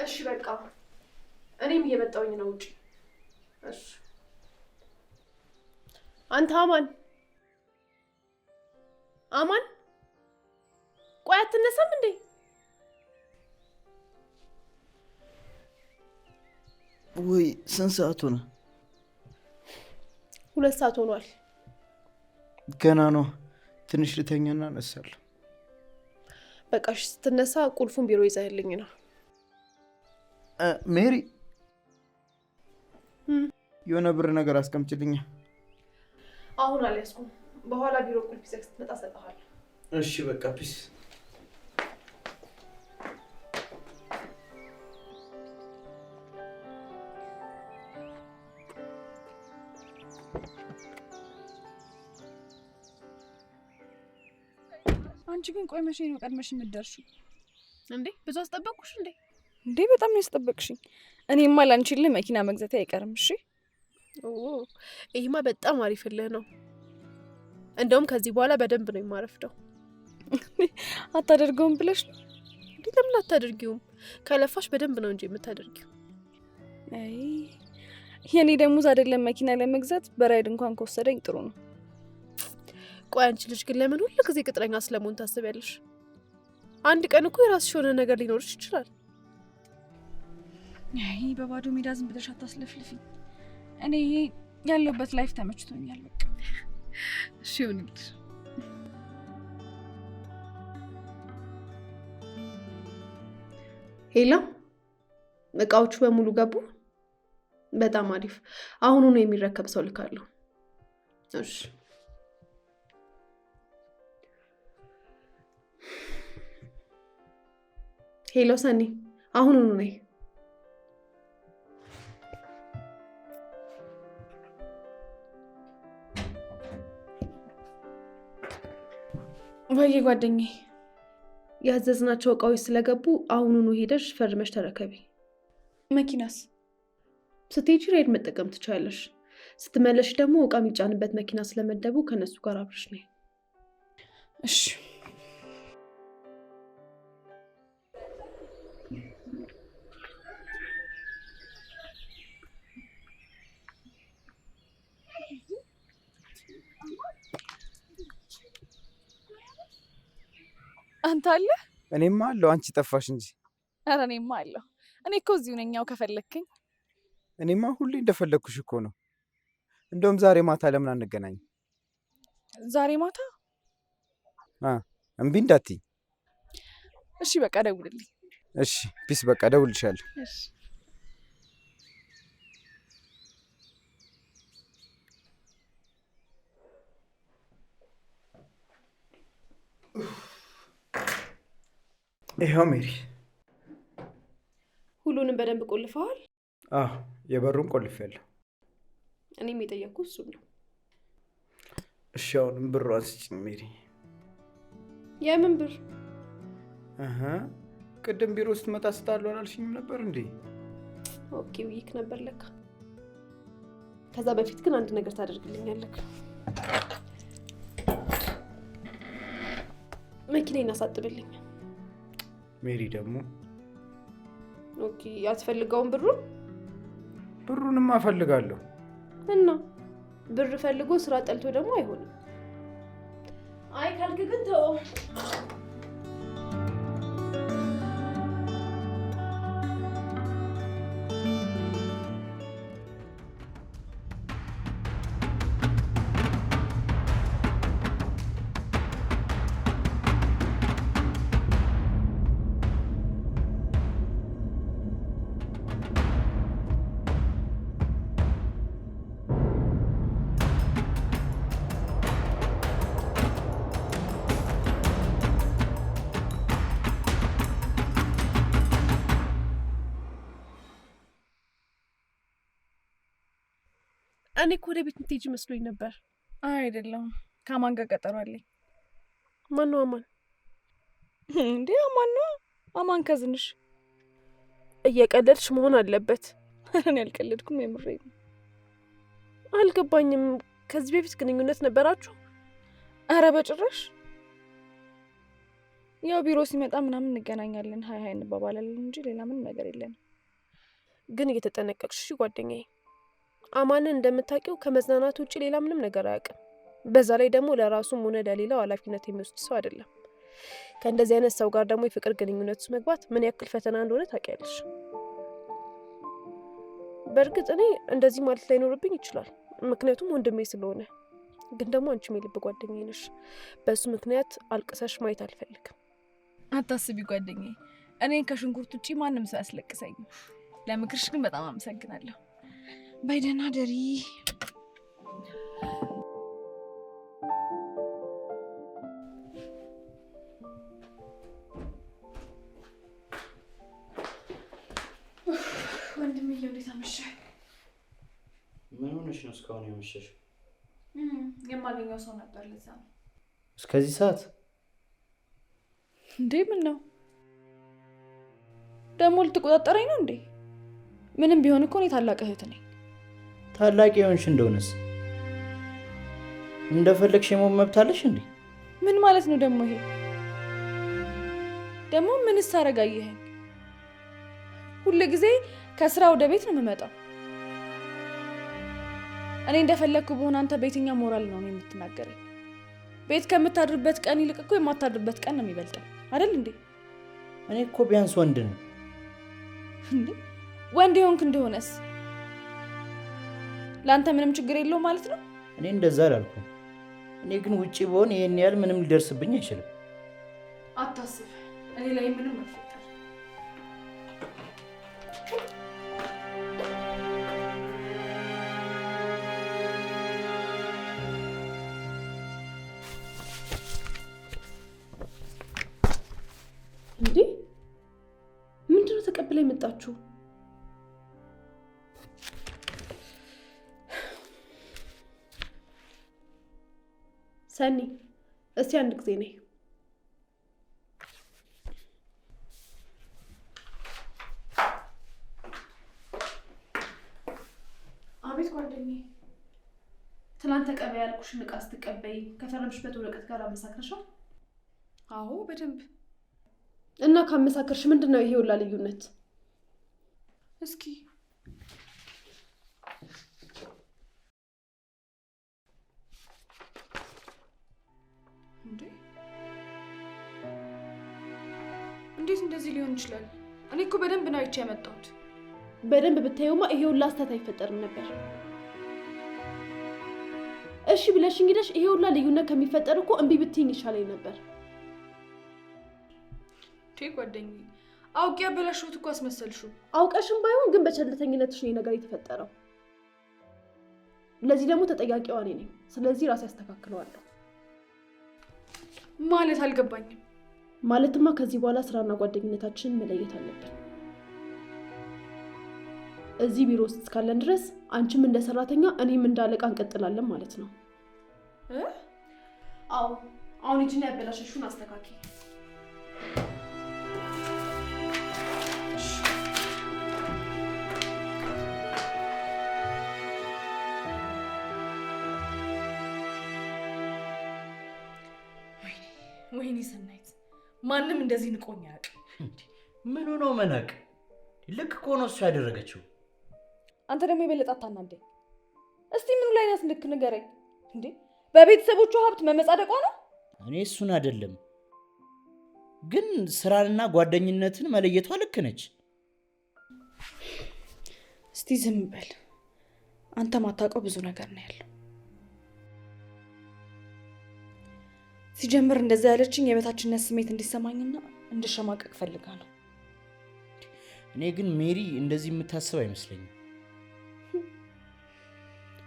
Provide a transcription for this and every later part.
እሺ በቃ እኔም እየመጣሁኝ ነው ውጪ። እሺ አንተ አማን ቆይ አትነሳም እንዴ? ወይ ስንት ሰዓት ሆነ? 2 ሰዓት ሆኗል። ገና ነው። ትንሽ ልተኛና እነሳለሁ። በቃ እሺ ስትነሳ ቁልፉን ቢሮ ይዘህልኝ ነው። ሜሪ የሆነ ብር ነገር አስቀምጭልኝ። አሁን አልያዝኩም። በኋላ ቢሮ ቁልፍ ይዘህ ስትመጣ እሰጥሃለሁ። እሺ በቃ ፒስ። አንቺ ግን ቆይ መቼ ነው ቀድመሽ የምትደርሺው እንዴ? ብዙ አስጠበቅኩሽ እንዴ? እንዴ በጣም ነው ያስጠበቅሽኝ። እኔማ ላንቺልህ መኪና መግዛት አይቀርም። እሺ ይሄማ በጣም አሪፍልህ ነው። እንደውም ከዚህ በኋላ በደንብ ነው የማረፍደው። አታደርገውም ብለሽ ነው እንዴ? ለምን አታደርጊውም? ከለፋሽ በደንብ ነው እንጂ የምታደርጊው። አይ የኔ ደሞዝ አይደለም መኪና ለመግዛት በራይድ እንኳን ከወሰደኝ ጥሩ ነው። ቆይ አንቺ ልጅ ግን ለምን ሁሉ ጊዜ ቅጥረኛ ስለመሆን ታስቢያለሽ? አንድ ቀን እኮ የራስሽ የሆነ ነገር ሊኖርሽ ይችላል። አይ በባዶ ሜዳ ዝም ብለሽ አታስለፍልፊ። እኔ ያለሁበት ላይፍ ተመችቶኛል በቃ። እሺ ይሁንልሽ። ሄላ እቃዎቹ በሙሉ ገቡ? በጣም አሪፍ። አሁኑኑ የሚረከብ ሰው ልካለሁ። እሺ ሄሎ ሰኒ፣ አሁኑኑ ነይ። ወይ ጓደኛዬ፣ ያዘዝናቸው እቃዎች ስለገቡ አሁኑኑ ሄደሽ ፈርመሽ ተረከቢ። መኪናስ? ስትሄጂ ራይድ መጠቀም ትችያለሽ። ስትመለሽ ደግሞ እቃ የሚጫንበት መኪና ስለመደቡ ከነሱ ጋር አብረሽ ነይ። እሺ አንተ አለ? እኔማ አለሁ። አንቺ ጠፋሽ እንጂ። ኧረ እኔማ አለሁ። እኔ እኮ እዚሁ ነኝ። ያው ከፈለግከኝ። እኔማ ሁሌ እንደፈለግኩሽ እኮ ነው። እንደውም ዛሬ ማታ ለምን አንገናኝም? ዛሬ ማታ? እምቢ እንዳትዪ እሺ። በቃ ደውልልኝ። እሺ ፒስ። በቃ ደውልልሻለሁ። እሺ ይኸው ሜሪ። ሁሉንም በደንብ ቆልፈዋል? አዎ የበሩን ቆልፌያለሁ። እኔም የጠየኩት እሱን ነው። እሺ አሁንም ብሯን ስጭኝ ሜሪ። የምን ብር? ቅድም ቢሮ ስትመጣ ስጣለሁ አላልሽኝም ነበር እንዴ? ኦኬ ውይክ ነበር ለካ። ከዛ በፊት ግን አንድ ነገር ታደርግልኛለህ። መኪናዬን አሳጥብልኝ። ሜሪ ደግሞ ኦኬ አትፈልገውም? ብሩንማ እፈልጋለሁ። እና ብር ፈልጎ ስራ ጠልቶ ደግሞ አይሆንም። አይ ካልክ ግን ተው። እኔ እኮ ወደ ቤት የምትሄጂ መስሎኝ ነበር። አይደለም፣ ከአማን ጋር ቀጠሮ አለኝ። ማን ነው አማን? እንዴ አማን ነው። አማን ከዝንሽ። እየቀለድሽ መሆን አለበት። እኔ አልቀለድኩም፣ የምሬን ነው። አልገባኝም። ከዚህ በፊት ግንኙነት ነበራችሁ? አረ በጭራሽ። ያው ቢሮ ሲመጣ ምናምን እንገናኛለን፣ ሀይ ሀይ እንባባላለን እንጂ ሌላ ምንም ነገር የለም። ግን እየተጠነቀቅሽ እሺ ጓደኛዬ። አማንን እንደምታውቂው ከመዝናናት ውጭ ሌላ ምንም ነገር አያውቅም። በዛ ላይ ደግሞ ለራሱም ሆነ ለሌላው ኃላፊነት የሚወስድ ሰው አይደለም። ከእንደዚህ አይነት ሰው ጋር ደግሞ የፍቅር ግንኙነት ውስጥ መግባት ምን ያክል ፈተና እንደሆነ ታውቂያለሽ። በእርግጥ እኔ እንደዚህ ማለት ላይኖርብኝ ይችላል፣ ምክንያቱም ወንድሜ ስለሆነ። ግን ደግሞ አንቺም የልብ ጓደኛዬ ነሽ። በሱ ምክንያት አልቅሰሽ ማየት አልፈልግም። አታስቢ ጓደኛዬ፣ እኔን ከሽንኩርት ውጭ ማንም ሰው ያስለቅሰኝም። ለምክርሽ ግን በጣም አመሰግናለሁ። በይ ደህና ደሪ። ወንድምዬው እንዴት አመሸህ? ምን ሆነሽ ነው እስካሁን የመሸሽው? የማገኘው ሰው ነበር፣ ለዛ ነው። እስከዚህ ሰዓት እንዴ? ምን ነው ደግሞ ልትቆጣጠረኝ ነው እንዴ? ምንም ቢሆን እኮ እኔ ታላቅ እህት ነኝ። ታላቅ የሆንሽ እንደሆነስ እንደፈለግሽ የመሆን መብት አለሽ እንዴ? ምን ማለት ነው ደግሞ ይሄ? ደግሞ ምንስ አረጋየኸኝ? ሁሉ ጊዜ ከስራ ወደ ቤት ነው የምመጣው። እኔ እንደፈለግኩ በሆነ አንተ በየትኛው ሞራል ነው የምትናገረኝ? ቤት ከምታድርበት ቀን ይልቅ እኮ የማታድርበት ቀን ነው የሚበልጠው አይደል እንዴ? እኔ እኮ ቢያንስ ወንድ ነኝ እንዴ። ወንድ የሆንክ እንደሆነስ ለአንተ ምንም ችግር የለው ማለት ነው? እኔ እንደዛ አላልኩም። እኔ ግን ውጪ በሆን ይሄን ያህል ምንም ሊደርስብኝ አይችልም። አታስብ፣ እኔ ላይ ምንም አይፈጠር። እንዴ ምንድነው ተቀብላ የመጣችሁ? ሰኒ እስቲ አንድ ጊዜ ነይ። አቤት ጓደኛዬ። ትናንት ተቀበይ ያልኩሽን ዕቃ ስትቀበይ ከፈረምሽበት ወረቀት ጋር አመሳክረሻል? አዎ በደንብ። እና ካመሳከርሽ ምንድን ነው ይሄ ሁላ ልዩነት? እስኪ እንዴ እንዴት እንደዚህ ሊሆን ይችላል? እኔ እኮ በደንብ ነው አይቼ ያመጣሁት። በደንብ ብታዩማ ይሄ ሁላ ስህተት አይፈጠርም ነበር። እሺ ብለሽ እንግዲህ ይሄ ሁላ ልዩነት ከሚፈጠር እኮ እምቢ ብትይኝ ይሻለኝ ነበር። ጓደኛዬ አውቄ ያበላሽሁት እኮ አስመሰልሽው። አውቀሽም ባይሆን ግን በቸልተኝነትሽ ነው ነገር የተፈጠረው። ለዚህ ደግሞ ተጠያቂዋ እኔ ነኝ። ስለዚህ ራሴ አስተካክለዋለሁ። ማለት አልገባኝም። ማለትማ ከዚህ በኋላ ስራና ጓደኝነታችንን መለየት አለብን። እዚህ ቢሮ ውስጥ እስካለን ድረስ አንቺም እንደ ሰራተኛ እኔም እንደ አለቃ እንቀጥላለን ማለት ነው። አዎ አሁን እጅና ያበላሽሽውን አስተካክል። ወይኔ ሰናይት፣ ማንም እንደዚህ ንቆኝ አያውቅም። ምን ሆኖ መናቅ? ልክ እኮ ነው እሱ ያደረገችው። አንተ ደግሞ የበለጠ አታናደኝ። እስቲ ምኑ ላይ ናት ልክ ንገረኝ። እንዴ በቤተሰቦቿ ሀብት መመጻደቋ ነው? እኔ እሱን አይደለም፣ ግን ስራንና ጓደኝነትን መለየቷ ልክ ነች። እስቲ ዝም በል። አንተ ማታውቀው ብዙ ነገር ነው ያለው። ሲጀምር እንደዛ ያለችኝ የበታችነት ስሜት እንዲሰማኝና እንድሸማቀቅ ፈልጋ ነው። እኔ ግን ሜሪ እንደዚህ የምታስብ አይመስለኝም።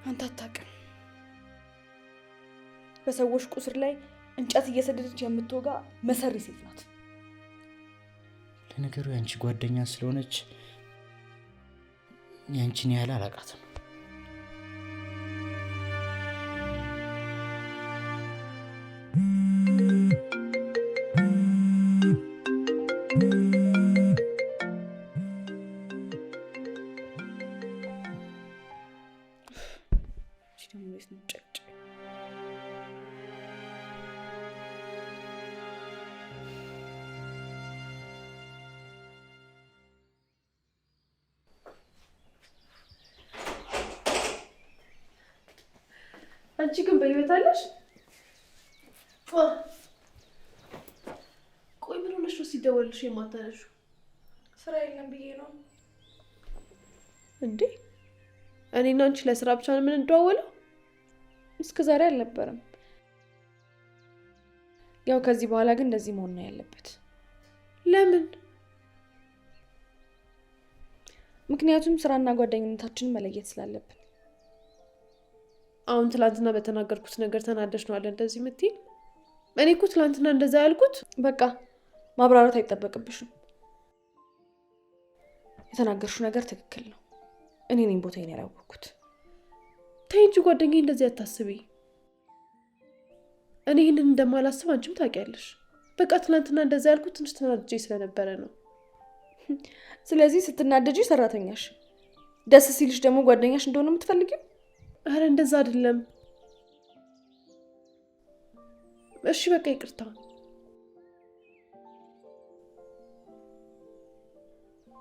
አንተ አታውቅም። በሰዎች ቁስር ላይ እንጨት እየሰደደች የምትወጋ መሰሪ ሴት ናት። ለነገሩ ያንቺ ጓደኛ ስለሆነች ያንቺን ያህል አላውቃትም። አንቺ ግን በህይወት አለሽ? ቆይ ምን ሆነሽ ነው ሲደወልሽ የማታነሺው? ስራ የለም ብዬ ነው እንዴ? እኔና አንቺ ለስራ ብቻ ነው የምንደዋወለው? እስከ ዛሬ አልነበረም። ያው ከዚህ በኋላ ግን እንደዚህ መሆን ነው ያለበት። ለምን? ምክንያቱም ስራና ጓደኝነታችንን መለየት ስላለብን። አሁን ትላንትና በተናገርኩት ነገር ተናደሽ ነው አለ እንደዚህ የምትይኝ? እኔ እኮ ትላንትና እንደዛ ያልኩት በቃ ማብራራት አይጠበቅብሽም። የተናገርሽው ነገር ትክክል ነው። እኔ ነኝ ቦታዬን ያላወቅኩት። ተይ እንጂ ጓደኛዬ እንደዚህ አታስቢ። እኔ ይህንን እንደማላስብ አንቺም ታውቂያለሽ። በቃ ትላንትና እንደዛ ያልኩት ትንሽ ተናድጄ ስለነበረ ነው። ስለዚህ ስትናደጂ ሰራተኛሽ፣ ደስ ሲልሽ ደግሞ ጓደኛሽ እንደሆነ የምትፈልጊው? አረ እንደዛ አይደለም። እሺ በቃ ይቅርታ።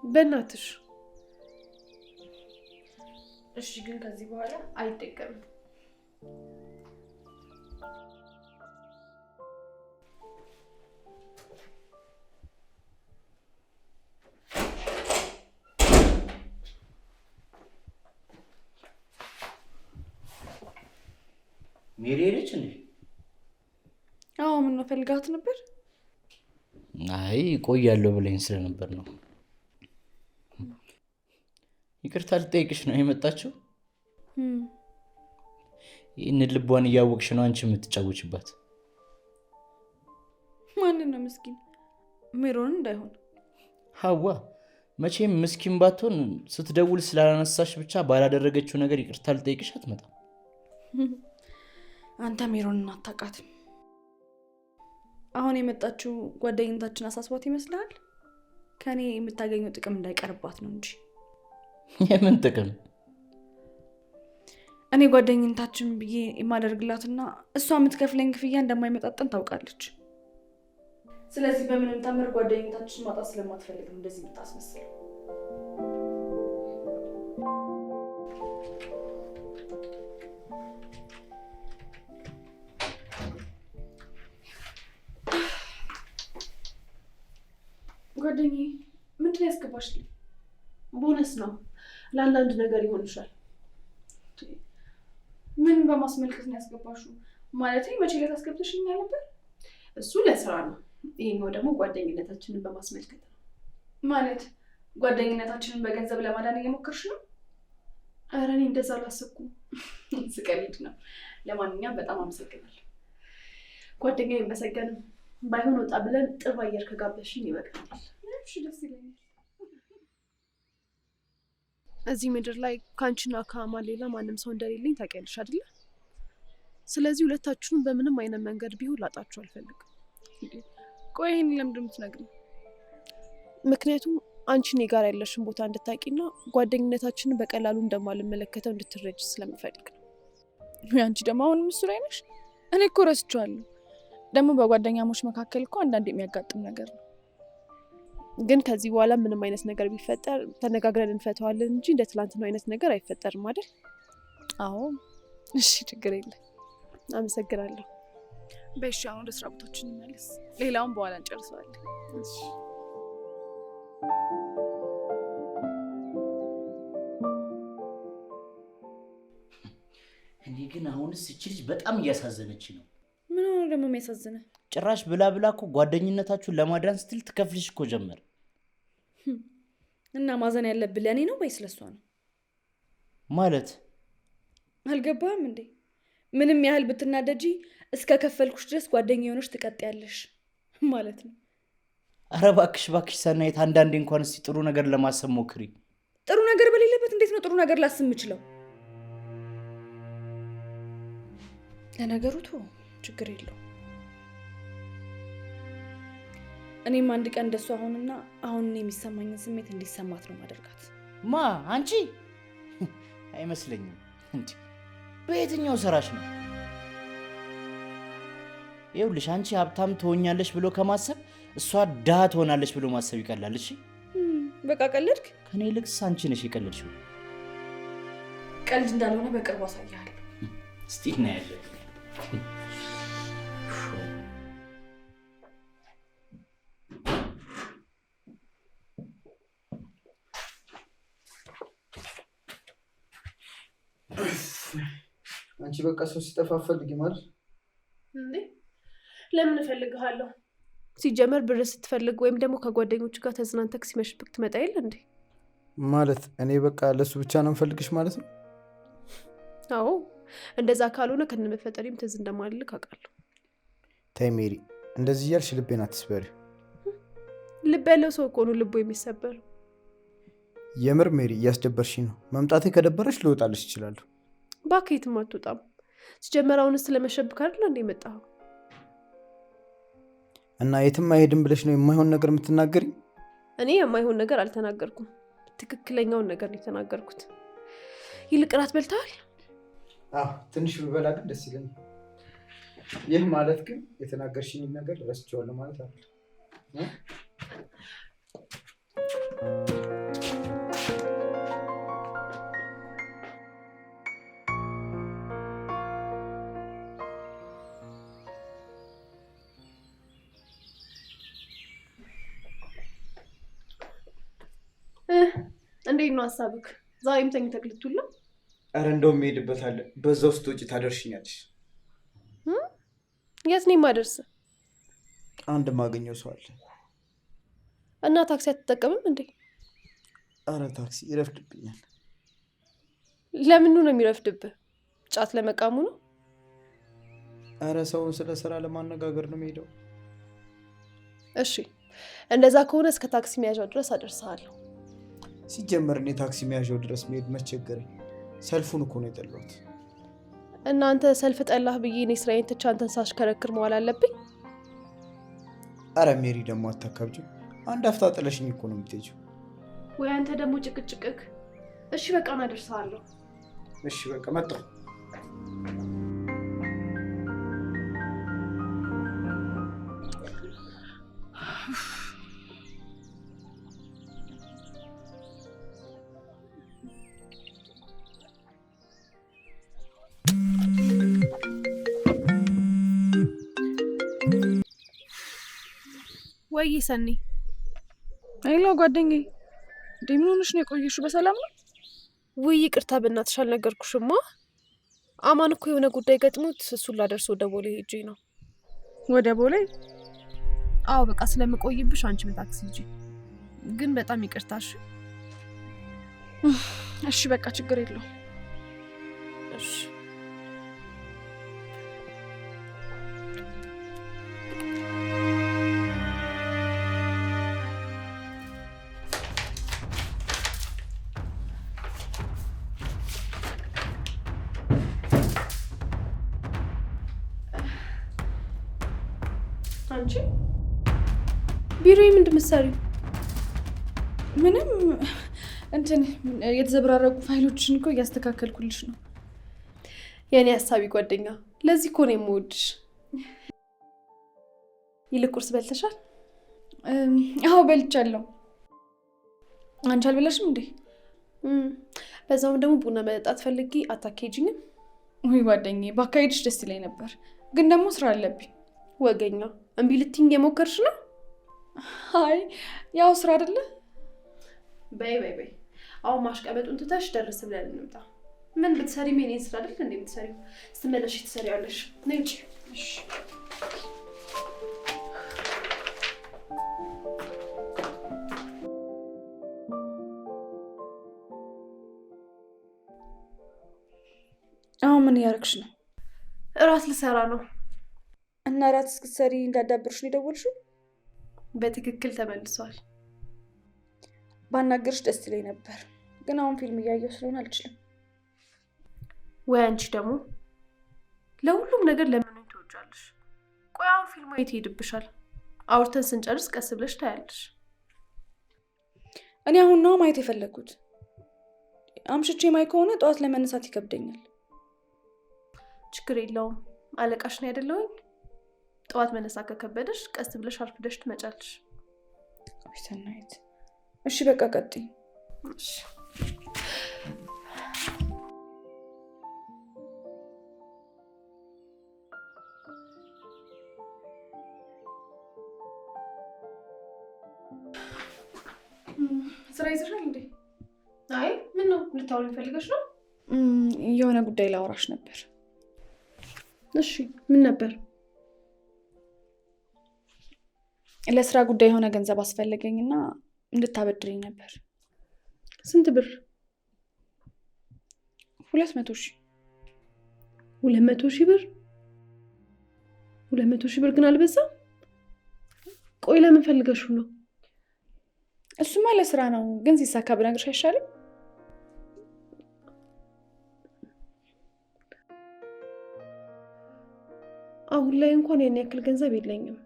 በእናትሽ እሺ። ግን ከዚህ በኋላ አይደገምም። ሜሪ ሄደች እንዴ? አዎ። ምን ነው ፈልጋት ነበር? አይ ቆያለሁ ብለኝ ስለነበር ነው። ይቅርታ ልጠይቅሽ ነው የመጣችው? ይህንን ልቧን እያወቅሽ ነው አንቺ የምትጫወችባት? ማንን ነው? ምስኪን ሜሮን እንዳይሆን። ሀዋ መቼም ምስኪን ባትሆን ስትደውል ስላላነሳሽ ብቻ ባላደረገችው ነገር ይቅርታ ልጠይቅሽ አትመጣም። አንተ ሜሮንን አታውቃትም። አሁን የመጣችው ጓደኝነታችን አሳስባት ይመስላል። ከኔ የምታገኘው ጥቅም እንዳይቀርባት ነው እንጂ። የምን ጥቅም? እኔ ጓደኝነታችን ብዬ የማደርግላትና እሷ የምትከፍለኝ ክፍያ እንደማይመጣጠን ታውቃለች። ስለዚህ በምንም ታምር ጓደኝነታችን ማጣት ስለማትፈልግ ነው እንደዚህ የምታስመስለው። ጓደኛዬ ምንድን ያስገባሽልኝ? ቦነስ ነው፣ ለአንዳንድ ነገር ይሆንሻል። ምን በማስመልከት ነው ያስገባሽው? ማለት መቼ ዕለት አስገብተሽኝ ነበር? እሱ ለስራ ነው፣ ይሄኛው ደግሞ ጓደኝነታችንን በማስመልከት ነው። ማለት ጓደኝነታችንን በገንዘብ ለማዳን እየሞከርሽ ነው? ኧረ እኔ እንደዛ አላሰብኩም። ስቀልድ ነው። ለማንኛውም በጣም አመሰግናለሁ። ጓደኛ ይመሰገንም። ባይሆን ወጣ ብለን ጥሩ አየር ከጋበሽኝ ይበቃኛል። እሺ ደስ ይለኛል። እዚህ ምድር ላይ ከአንቺና ከአማን ሌላ ማንም ሰው እንደሌለኝ ታውቂያለሽ አይደለ? ስለዚህ ሁለታችሁንም በምንም አይነት መንገድ ቢሆን ላጣችሁ አልፈልግም። ቆይ ይሄን ለምንድን ነው የምትነግሪኝ? ምክንያቱም አንቺ እኔ ጋር ያለሽን ቦታ እንድታውቂና ጓደኝነታችንን በቀላሉ እንደማልመለከተው እንድትረጅ ስለምፈልግ ነው። አንቺ ደግሞ አሁንም እሱ ላይ ነሽ? እኔ እኮ ረስቼዋለሁ። ደግሞ በጓደኛሞች መካከል እኮ አንዳንድ የሚያጋጥም ነገር ነው። ግን ከዚህ በኋላ ምንም አይነት ነገር ቢፈጠር ተነጋግረን እንፈተዋለን እንጂ እንደ ትላንትናው አይነት ነገር አይፈጠርም አይደል? አዎ። እሺ ችግር የለም። አመሰግናለሁ። በእሺ አሁን ወደ ስራ ቦታችን እንመለስ። ሌላውን በኋላ እንጨርሰዋለን። እሺ። እኔ ግን አሁንስ እቺ ልጅ በጣም እያሳዘነች ነው። ምን ሆነ ደግሞ የሚያሳዝነ? ጭራሽ ብላ ብላ እኮ ጓደኝነታችሁን ለማዳን ስትል ትከፍልሽ እኮ ጀመር። እና ማዘን ያለብን ለእኔ ነው ወይስ ለሷ ነው? ማለት አልገባህም እንዴ? ምንም ያህል ብትናደጂ እስከ ከፈልኩሽ ድረስ ጓደኛ የሆነሽ ትቀጥያለሽ ማለት ነው። ኧረ እባክሽ እባክሽ ሰናይት፣ አንዳንዴ እንኳን እስቲ ጥሩ ነገር ለማሰብ ሞክሪ። ጥሩ ነገር በሌለበት እንዴት ነው ጥሩ ነገር ላስብ የምችለው? ለነገሩ ቶ ችግር የለው። እኔም አንድ ቀን እንደሱ አሁንና አሁን የሚሰማኝን ስሜት እንዲሰማት ነው ማደርጋት። ማ አንቺ? አይመስለኝም። እንዴ በየትኛው ስራሽ ነው? ይኸውልሽ አንቺ ሀብታም ትሆኛለሽ ብሎ ከማሰብ እሷ ድሃ ትሆናለች ብሎ ማሰብ ይቀላል። እሺ በቃ ቀለድክ። ከኔ ይልቅስ አንቺ ነሽ የቀለድሽው። ቀልድ እንዳልሆነ በቅርቡ አሳያለሁ። እስቲ እናያለን። አንቺ በቃ ሰው ሲጠፋ ፈልጊ ማለት እንዴ? ለምን እፈልግሃለሁ? ሲጀመር ብር ስትፈልግ ወይም ደግሞ ከጓደኞች ጋር ተዝናንተክ ሲመሽብክ ትመጣ የለ እንዴ? ማለት እኔ በቃ ለሱ ብቻ ነው የምፈልግሽ ማለት ነው? አዎ፣ እንደዛ ካልሆነ ከነመፈጠሪም ትዝ እንደማልልክ አውቃለሁ። ተይ ሜሪ፣ እንደዚህ እያልሽ ልቤን አትስበሪው። ልብ ያለው ሰው እኮ ነው ልቡ የሚሰበረው። የምር ሜሪ እያስደበርሽኝ ነው። መምጣቴ ከደበረሽ ልወጣልሽ እችላለሁ። እባክህ የትም አትወጣም። ሲጀመር አሁንስ ስለመሸብክ አይደል እንዴ የመጣኸው? እና የትም አይሄድም ብለሽ ነው የማይሆን ነገር የምትናገሪኝ? እኔ የማይሆን ነገር አልተናገርኩም። ትክክለኛውን ነገር ነው የተናገርኩት። ይልቅ እራት በልተሃል? ትንሽ ብበላ ግን ደስ ይለኛል። ይህ ማለት ግን የተናገርሽኝ ነገር ረስቼዋለሁ ማለት አይደል? እንዴት ነው ሀሳብክ? ዛሬም ተኝተክ ልትውል ነው? ኧረ እንደውም እሄድበታለሁ። በዛ ውስጥ ውጪ ታደርሽኛለሽ። የት ነው የማደርስ? አንድ ማገኘው ሰው አለ። እና ታክሲ አትጠቀምም እንዴ? ኧረ ታክሲ ይረፍድብኛል። ለምኑ ነው የሚረፍድብህ? ጫት ለመቃሙ ነው? ኧረ ሰውን ስለ ስራ ለማነጋገር ነው የምሄደው። እሺ እንደዛ ከሆነ እስከ ታክሲ መያዣው ድረስ አደርሰሃለሁ። ሲጀመር እኔ ታክሲ መያዣው ድረስ መሄድ መቸገረኝ። ሰልፉን እኮ ነው የጠላሁት። እናንተ ሰልፍ ጠላህ ብዬ እኔ ስራዬን ትቼ አንተን ሳሽከረክር መዋል አለብኝ? አረ ሜሪ ደግሞ አታካብጂው። አንድ አፍታ ጥለሽኝ እኮ ነው የምትሄጂው። ወይ አንተ ደግሞ ጭቅጭቅክ። እሺ በቃ እናደርሰሃለሁ። እሺ በቃ መጣሁ። ወይ ሰኒ። ሄሎ ጓደኛዬ፣ ምን ሆነሽ ነው የቆየሽው? በሰላም ነው? ውይ ይቅርታ በእናትሽ አልነገርኩሽማ። አማን እኮ የሆነ ጉዳይ ገጥሞት እሱን ላደርስ ወደ ቦሌ ሄጄ ነው። ወደ ቦሌ? አዎ በቃ ስለምቆይብሽ አንቺ በታክሲ ሂጂ። ግን በጣም ይቅርታሽ። እሺ በቃ ችግር የለውም። እሺ አንቺ ቢሮዬ ምንድን የምትሰሪው? ምንም እንትን የተዘበራረቁ ፋይሎችን እኮ እያስተካከልኩልሽ ነው። የእኔ ሀሳቢ ጓደኛ፣ ለዚህ እኮ ነው የምወድሽ። ይልቅ ቁርስ በልተሻል? አዎ በልቻለሁ። አንቺ አልበላሽም እንዴ? በዛውም ደግሞ ቡና መጠጣት ፈልጊ አታኬጂኝም? ወይ ጓደኛዬ፣ ባካሄድሽ ደስ ይለኝ ነበር፣ ግን ደግሞ ስራ አለብኝ። ወገኛ፣ እምቢ ልትይኝ የሞከርሽ ነው? አይ ያው ስራ አይደለ? በይ በይ በይ፣ አሁን ማሽቀበጡን ትተሽ ደርስ ብለን እንምጣ። ምን ብትሰሪ የኔን ስራ አይደል እንዴ የምትሰሪው? ስትመለሽ ትሰሪያለሽ። ነይ ውጪ። እሺ አሁን ምን እያደረግሽ ነው? እራት ልሰራ ነው። እና እራት እስክትሰሪ እንዳዳብርሽ ነው የደወልሽው? በትክክል ተመልሷል። ባናገርሽ ደስ ይለኝ ነበር፣ ግን አሁን ፊልም እያየሁ ስለሆነ አልችልም። ወይ አንቺ ደግሞ ለሁሉም ነገር ለምን ትወጃለሽ? ቆይ አሁን ፊልሙ የት ይሄድብሻል? አውርተን ስንጨርስ ቀስ ብለሽ ታያለሽ። እኔ አሁን ነው ማየት የፈለግኩት። አምሽቼ ማይ ከሆነ ጠዋት ለመነሳት ይከብደኛል። ችግር የለውም፣ አለቃሽ ነው አይደለሁኝ? ጠዋት መነሳት ከከበደሽ ቀስ ብለሽ አርፍደሽ ትመጫለሽ። ሰናይት፣ እሺ በቃ ቀጥይ። እሺ ስራ ይዘሻል እንዴ? አይ ምን ነው ልታወሪኝ ፈልገሽ ነው? የሆነ ጉዳይ ላወራሽ ነበር። እሺ ምን ነበር? ለስራ ጉዳይ የሆነ ገንዘብ አስፈለገኝና እንድታበድረኝ ነበር። ስንት ብር? 200,000። 200,000 ብር? 200,000 ብር ግን አልበዛም? ቆይ ለምን ፈልገሽው ነው? እሱማ ለስራ ነው፣ ግን ሲሳካ ብነግርሽ አይሻልም? አሁን ላይ እንኳን ያን ያክል ገንዘብ የለኝም።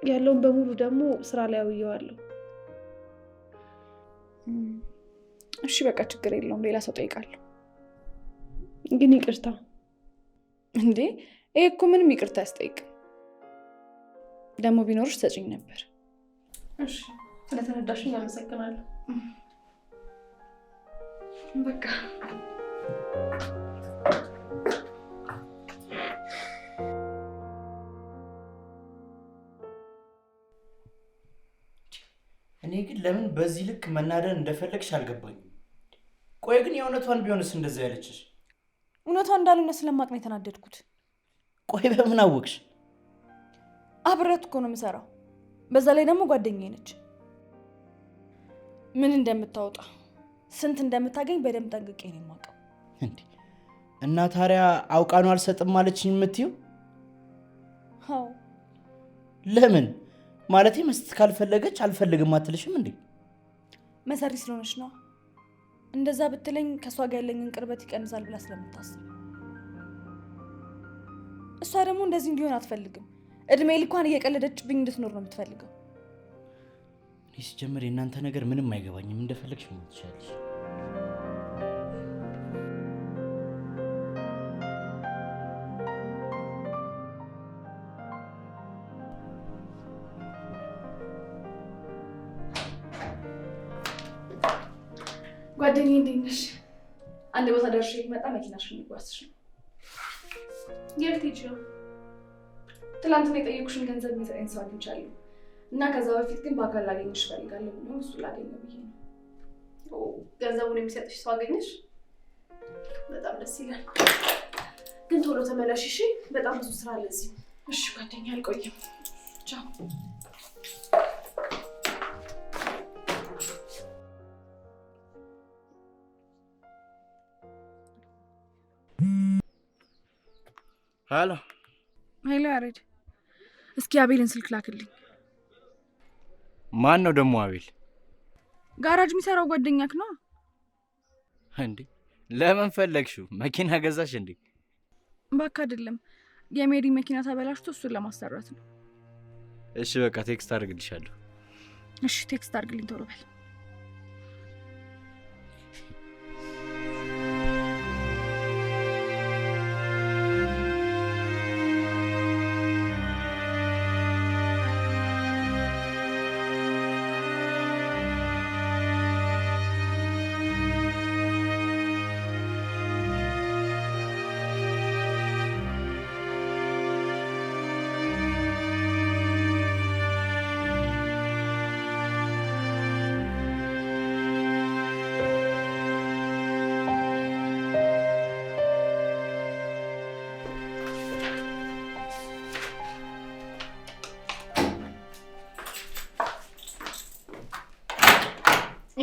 ያለውን በሙሉ ደግሞ ስራ ላይ አውየዋለሁ። እሺ በቃ ችግር የለውም፣ ሌላ ሰው ጠይቃለሁ። ግን ይቅርታ። እንዴ ይሄ እኮ ምንም ይቅርታ አያስጠይቅም። ደግሞ ቢኖርሽ ሰጪኝ ነበር። እሺ ስለተረዳሽኝ አመሰግናለሁ። በቃ እኔ ግን ለምን በዚህ ልክ መናደድ እንደፈለግሽ አልገባኝም። ቆይ ግን የእውነቷን ቢሆንስ እንደዛ ያለችሽ? እውነቷ እንዳልሆነ ስለማቅ ነው የተናደድኩት። ቆይ በምን አወቅሽ? አብረት እኮ ነው የምሰራው። በዛ ላይ ደግሞ ጓደኛዬ ነች። ምን እንደምታወጣ ስንት እንደምታገኝ በደንብ ጠንቅቄ ነው የማውቀው። እንዴ እና ታዲያ አውቃ ነው አልሰጥም ማለችኝ የምትይው? አዎ። ለምን ማለቴ መስጠት ካልፈለገች አልፈልግም አትልሽም እንዴ? መሰሪ ስለሆነች ነው። እንደዛ ብትለኝ ከእሷ ጋር ያለኝን ቅርበት ይቀንሳል ብላ ስለምታስብ። እሷ ደግሞ እንደዚህ እንዲሆን አትፈልግም። እድሜ ልኳን እየቀለደችብኝ እንድትኖር ነው የምትፈልገው። እኔ ሲጀምር የእናንተ ነገር ምንም አይገባኝም። እንደፈለግሽ ነው ትችላለሽ። ጓደኛዬ እንዴት ነሽ? አንድ ቦታ ደርሼ ልመጣ መኪናሽን ልጓዝሽ ነው። የት ሄድሽ ነው? ትላንትና የጠየኩሽን ገንዘብ የሚሰጠኝ ሰው አግኝቻለሁ እና ከዛ በፊት ግን በአካል ላገኝሽ እፈልጋለሁ ብሎ እሱ ላገኘው ብዬ ነው። ገንዘቡን የሚሰጥሽ ሰው አገኘሽ? በጣም ደስ ይላል። ግን ቶሎ ተመለሽ እሺ? በጣም ብዙ ስራ አለ እዚህ። እሺ ጓደኛዬ፣ አልቆይም። ቻው። ሄሎ ሄሎ፣ ያሬድ እስኪ አቤልን ስልክ ላክልኝ። ማን ነው ደግሞ አቤል? ጋራጅ የሚሰራው ጓደኛክ ነው እንዴ? ለምን ፈለግሽው? መኪና ገዛሽ እንዴ? እባክህ አይደለም፣ የሜሪ መኪና ተበላሽቶ እሱን ለማሰራት ነው። እሺ በቃ ቴክስት አድርግልሻለሁ። እሺ ቴክስት አድርግልኝ ቶሎ በል።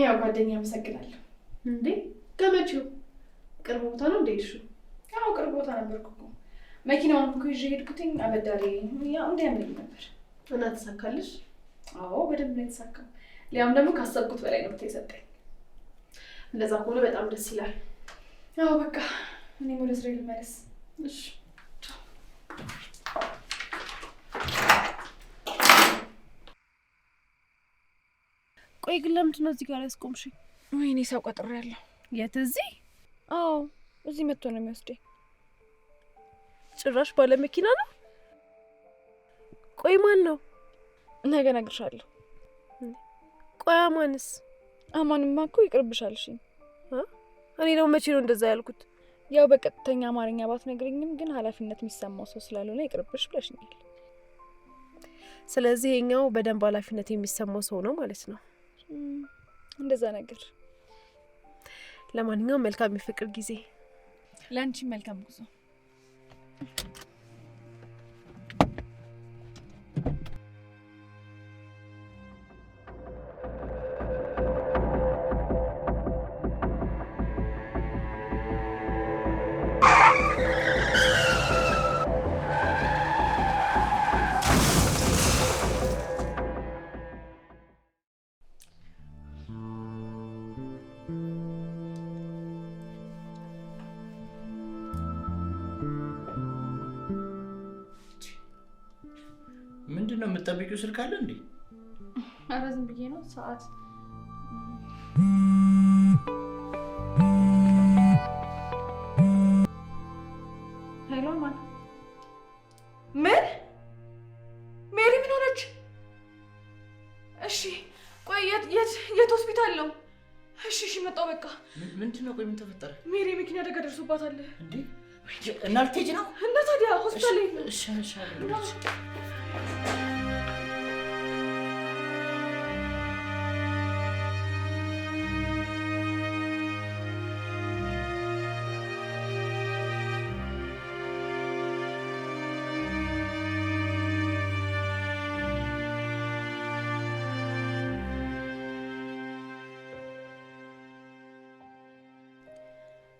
ያው ጓደኛ አመሰግናለሁ። እንዴ ከመቼው? ቅርብ ቦታ ነው እንዴ ሄድሽው? ያው ቅርብ ቦታ ነበርኩ እኮ። መኪናውን እኮ ይዤ ሄድኩትኝ። አበዳሪ ያው እንዲያምልኝ ነበር። እና ተሳካልሽ? አዎ በደንብ ነው የተሳካው። ሊያም ደግሞ ካሰብኩት በላይ ነው የሰጠኝ። እንደዛ ከሆነ በጣም ደስ ይላል። ያው በቃ እኔም ወደ ስራ ልመለስ። እሺ ቆይ ግን ለምንድን ነው እዚህ ጋር ያስቆምሽኝ? ወይኔ ሰው ቀጥሬያለሁ። የት? እዚህ? አዎ እዚህ መጥቶ ነው የሚወስደኝ። ጭራሽ ባለ መኪና ነው? ቆይ ማን ነው? ነገ እነግርሻለሁ። ቆይ አማንስ? አማንማ እኮ ይቅርብሻል። እሺ እኔ ደግሞ መቼ ነው እንደዛ ያልኩት? ያው በቀጥተኛ አማርኛ ባትነግሪኝም ግን ኃላፊነት የሚሰማው ሰው ስላልሆነ ይቅርብሽ ብለሽኛል። ስለዚህ ይሄኛው በደንብ ኃላፊነት የሚሰማው ሰው ነው ማለት ነው። እንደዛ ነገር። ለማንኛውም መልካም የፍቅር ጊዜ። ለአንቺ መልካም ጉዞ። ምንድነው የምትጠብቂው? ስልክ አለ እንዴ? ኧረ ዝም ብዬ ነው። ሰዓት ሄሎ። ማን? ምን? ሜሪ ምን ሆነች? እሺ ቆይ፣ የት ሆስፒታል ነው? እሺ መጣሁ። በቃ ምንድነው? ቆይ ምን ተፈጠረ? ሜሪ መኪና አደጋ ደርሶባታል። እንዴ እና ልትሄጂ ነው? እና ታዲያ ሆስፒታል ላይ ነው። እሺ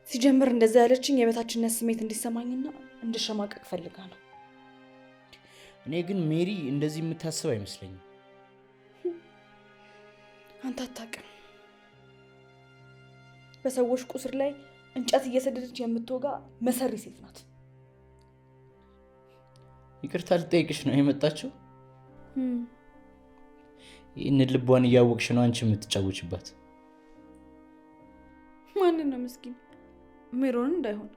ሲጀምር እንደዛ ያለችኝ የበታችነት ስሜት እንዲሰማኝና እንድሸማቀቅ ፈልጋ ነው። እኔ ግን ሜሪ እንደዚህ የምታስብ አይመስለኝም። አንተ አታውቅም። በሰዎች ቁስር ላይ እንጨት እየሰደደች የምትወጋ መሰሪ ሴት ናት። ይቅርታ ልጠይቅሽ ነው የመጣችው? ይህንን ልቧን እያወቅሽ ነው አንቺ የምትጫወችባት? ማንን ነው? ምስኪን ሜሮን እንዳይሆን።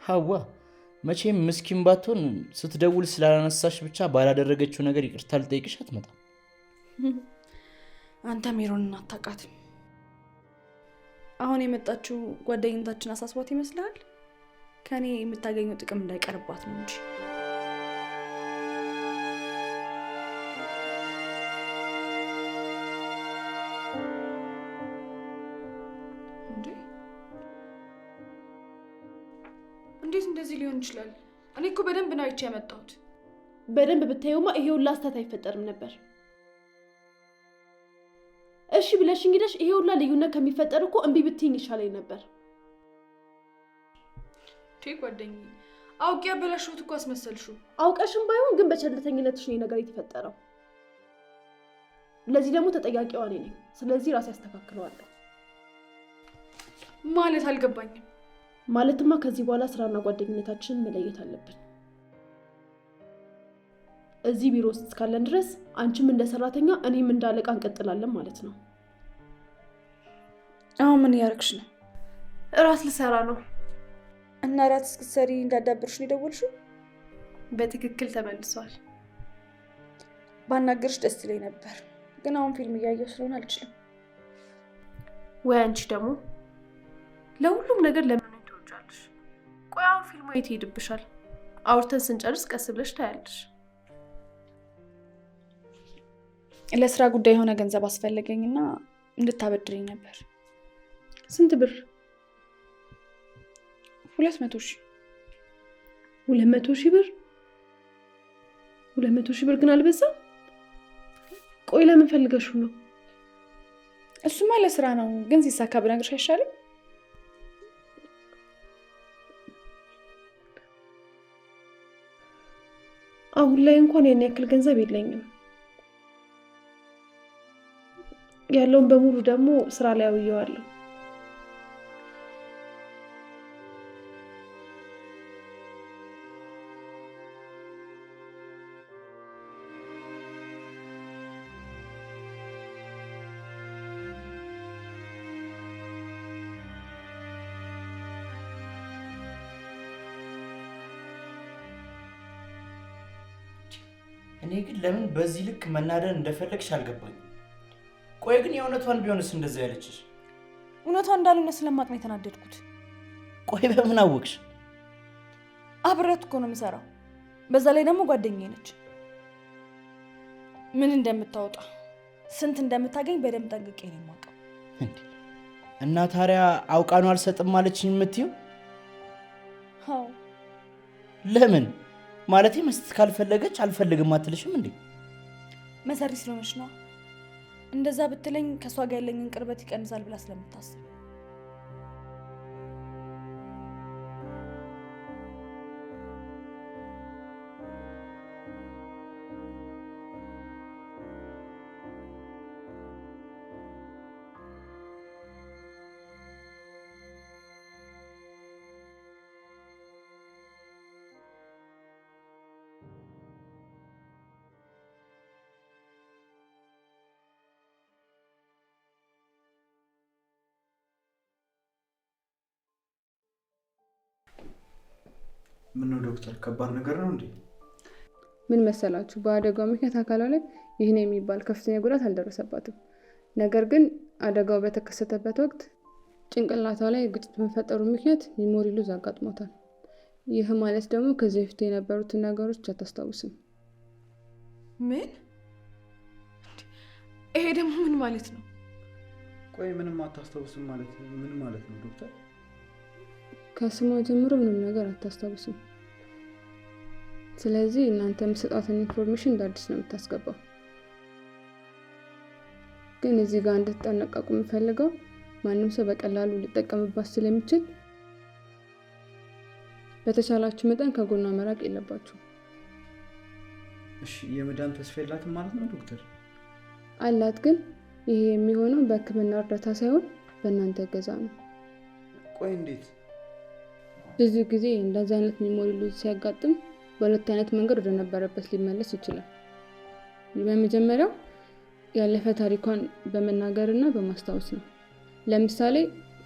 ሀዋ መቼም ምስኪን ባትሆን ስትደውል ስላላነሳሽ ብቻ ባላደረገችው ነገር ይቅርታ ልጠይቅሽ አትመጣም። አንተ ሜሮንን አታውቃትም። አሁን የመጣችው ጓደኝነታችን አሳስቧት ይመስልሃል? ከኔ የምታገኘው ጥቅም እንዳይቀርባት ነው እንጂ። እንዴት እንደዚህ ሊሆን ይችላል? እኔ እኮ በደንብ ነው አይቼ ያመጣሁት። በደንብ ብታዩማ ይሄ ሁላ ስህተት አይፈጠርም ነበር። እሺ ብለሽ እንግዲህ ይሄ ሁላ ልዩነት ከሚፈጠር እኮ እምቢ ብትይኝ ይሻለኝ ነበር። ጓደኛዬ አውቄ ያበላሽሁት እኮ አስመሰልሽው። አውቀሽም ባይሆን ግን በቸልተኝነትሽ ነው ነገር የተፈጠረው። ለዚህ ደግሞ ተጠያቂዋ እኔ ነኝ። ስለዚህ ራሴ አስተካክለዋለሁ። ማለት አልገባኝም። ማለትማ ከዚህ በኋላ ስራና ጓደኝነታችንን መለየት አለብን። እዚህ ቢሮ ውስጥ እስካለን ድረስ አንቺም እንደ ሰራተኛ እኔም እንደ አለቃ እንቀጥላለን ማለት ነው። አሁን ምን ያረክሽ ነው? እራት ልሰራ ነው። እና እራት እስክትሰሪ እንዳዳብርሽ ነው የደወልሽው? በትክክል ተመልሷል። ባናገርሽ ደስ ይለኝ ነበር፣ ግን አሁን ፊልም እያየሁ ስለሆነ አልችልም። ወይ አንቺ ደግሞ ለሁሉም ነገር ለምን ትወጃለሽ? ቆይ አሁን ፊልሙ የት ይሄድብሻል? አውርተን ስንጨርስ ቀስ ብለሽ ታያለሽ። ለስራ ጉዳይ የሆነ ገንዘብ አስፈለገኝና እንድታበድረኝ ነበር። ስንት ብር? 200,000። 200,000 ብር? 200,000 ብር ግን አልበዛም? ቆይ ለምን ፈልገሽው ነው? እሱማ ለስራ ነው፣ ግን ሲሳካ ብነግርሽ አይሻልም? አሁን ላይ እንኳን ያን ያክል ገንዘብ የለኝም። ያለውን በሙሉ ደግሞ ስራ ላይ አውየዋለሁ። እኔ ግን ለምን በዚህ ልክ መናደን እንደፈለግሽ አልገባኝም። ቆይ ግን የእውነቷን ቢሆንስ እንደዛ ያለችሽ? እውነቷን እንዳልሆነ ስለማቅ ነው የተናደድኩት። ቆይ በምን አወቅሽ? አብሬያት እኮ ነው የምሰራው። በዛ ላይ ደግሞ ጓደኛዬ ነች። ምን እንደምታወጣ ስንት እንደምታገኝ በደንብ ጠንቅቄ ነው የማውቀው። እና ታዲያ አውቃ ነው አልሰጥም ማለችኝ የምትይው? አዎ። ለምን ማለቴ መስጠት ካልፈለገች አልፈልግም አትልሽም እንዴ? መሰሪ ስለሆነች ነው። እንደዛ ብትለኝ ከእሷ ጋር ያለኝን ቅርበት ይቀንሳል ብላ ስለምታስብ። ምነው ዶክተር ከባድ ነገር ነው እንዴ? ምን መሰላችሁ፣ በአደጋው ምክንያት አካሏ ላይ ይህን የሚባል ከፍተኛ ጉዳት አልደረሰባትም። ነገር ግን አደጋው በተከሰተበት ወቅት ጭንቅላቷ ላይ ግጭት በመፈጠሩ ምክንያት ሜሞሪ ሉዝ አጋጥሞታል። ይህ ማለት ደግሞ ከዚህ በፊት የነበሩትን ነገሮች አታስታውስም። ምን? ይሄ ደግሞ ምን ማለት ነው? ቆይ ምንም አታስታውስም ማለት ምን ማለት ነው ዶክተር? ከስሟ ጀምሮ ምንም ነገር አታስታውስም። ስለዚህ እናንተ የምትሰጣትን ኢንፎርሜሽን እንደ አዲስ ነው የምታስገባው። ግን እዚህ ጋር እንድትጠነቀቁ የምፈልገው ማንም ሰው በቀላሉ ሊጠቀምባት ስለሚችል በተቻላችሁ መጠን ከጎኗ መራቅ የለባችሁ። እሺ የመዳን ተስፋ የላትም ማለት ነው ዶክተር? አላት፣ ግን ይሄ የሚሆነው በሕክምና እርዳታ ሳይሆን በእናንተ እገዛ ነው። ቆይ እንዴት? ብዙ ጊዜ እንደዚህ አይነት ሜሞሪ ሉዝ ሲያጋጥም በሁለት አይነት መንገድ ወደ ነበረበት ሊመለስ ይችላል። በመጀመሪያው ያለፈ ታሪኳን በመናገርና በማስታወስ ነው። ለምሳሌ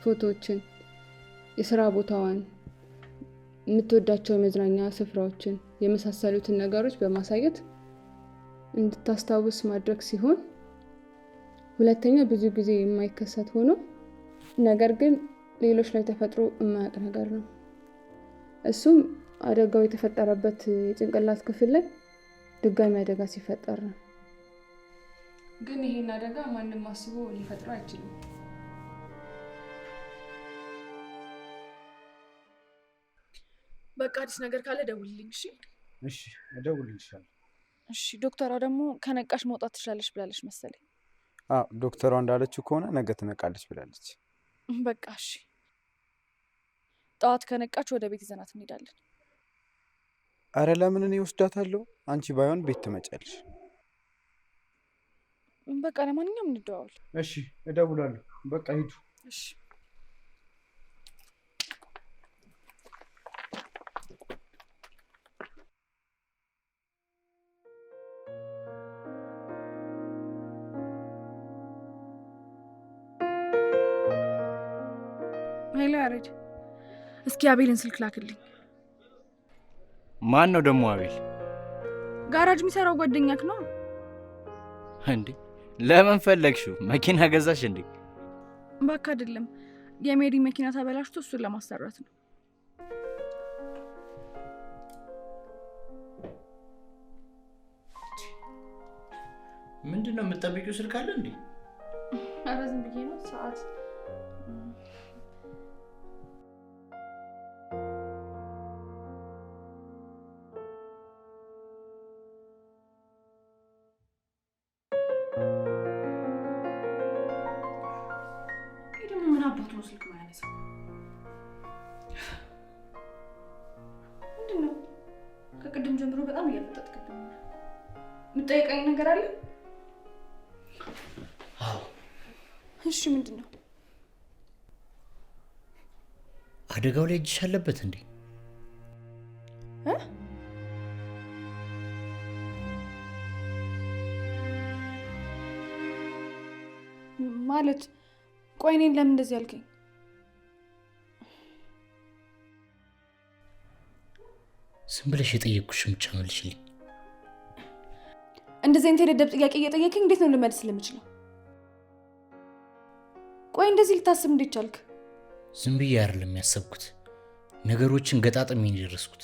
ፎቶዎችን፣ የስራ ቦታዋን፣ የምትወዳቸው የመዝናኛ ስፍራዎችን የመሳሰሉትን ነገሮች በማሳየት እንድታስታውስ ማድረግ ሲሆን፣ ሁለተኛ ብዙ ጊዜ የማይከሰት ሆኖ ነገር ግን ሌሎች ላይ ተፈጥሮ የማያውቅ ነገር ነው። እሱም አደጋው የተፈጠረበት የጭንቅላት ክፍል ላይ ድጋሚ አደጋ ሲፈጠር ነው። ግን ይሄን አደጋ ማንም አስቦ ሊፈጥረው አይችልም። በቃ አዲስ ነገር ካለ ደውልልኝ። እሺ? እሺ እደውልልሻለሁ። እሺ። ዶክተሯ ደግሞ ከነቃሽ መውጣት ትችላለች ብላለች መሰለኝ። አዎ ዶክተሯ እንዳለችው ከሆነ ነገ ትነቃለች ብላለች። በቃ እሺ። ጠዋት ከነቃች ወደ ቤት ይዘናት እንሄዳለን። አረ ለምን እኔ ወስዳታለሁ? አንቺ ባይሆን ቤት ትመጫለሽ። በቃ ለማንኛውም እንደዋወል። እሺ እደውላለሁ። በቃ ሂዱ። እሺ። ሄሎ ያሬድ፣ እስኪ አቤልን ስልክ ላክልኝ። ማን ነው ደግሞ አቤል? ጋራጅ የሚሰራው ጓደኛክ ነው እንዴ? ለምን ፈለግሽው? መኪና ገዛሽ እንዴ? ባካ አይደለም፣ የሜሪ መኪና ተበላሽቶ እሱን ለማሰራት ነው። ምንድነው የምትጠብቂው? ስልክ አለ እንዴ? ኧረ ዝም ብዬ ነው። ሰዓት አባቱ ነው ስልክ ማያነሳው። ምንድን ነው? ከቅድም ጀምሮ በጣም እያፈጠጥክብኝ ነው። የምጠይቀኝ ነገር አለ? አዎ። እሺ ምንድን ነው? አደጋው ላይ እጅሽ አለበት እንዴ? ማለት ቆይ እኔን ለምን እንደዚህ ያልከኝ? ዝም ብለሽ የጠየቅኩሽን ብቻ መልሽልኝ። እንደዚህ አይነት የደደብ ጥያቄ እየጠየቅኝ እንዴት ነው ልመልስ ስለምችለው? ቆይ እንደዚህ ልታስብ እንዴት ቻልክ? ዝም ብዬ አይደለም ያሰብኩት፣ ነገሮችን ገጣጥሜ ነው የደረስኩት።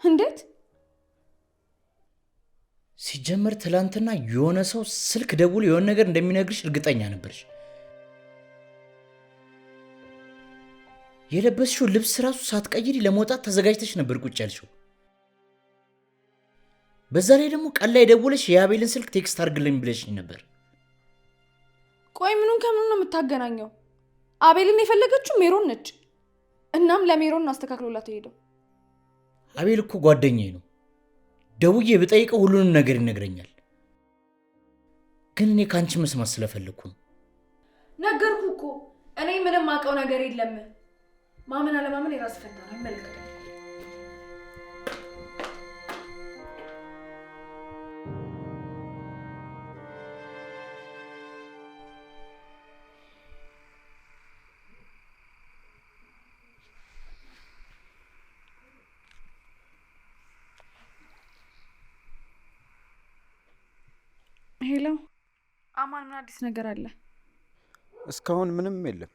እንዴት? ሲጀመር ትላንትና የሆነ ሰው ስልክ ደውሎ የሆነ ነገር እንደሚነግርሽ እርግጠኛ ነበርሽ። የለበስሽው ልብስ ራሱ ሳትቀይሪ ለመውጣት ተዘጋጅተሽ ነበር ቁጭ ያልሽው። በዛ ላይ ደግሞ ቀን ላይ ደውለሽ የአቤልን ስልክ ቴክስት አድርግልኝ ብለሽኝ ነበር። ቆይ ምኑን ከምኑ ነው የምታገናኘው? አቤልን የፈለገችው ሜሮን ነች። እናም ለሜሮን አስተካክሎላት ሄደው። አቤል እኮ ጓደኛዬ ነው። ደውዬ ብጠይቀው ሁሉንም ነገር ይነግረኛል። ግን እኔ ከአንቺ መስማት ስለፈለግኩ ነው። ነገርኩ እኮ እኔ ምንም አውቀው ነገር የለም። ማመን አለማመን የራስ ፈንታ ነው። አይመለከተኝም። ሄሎ አማን፣ ምን አዲስ ነገር አለ? እስካሁን ምንም የለም።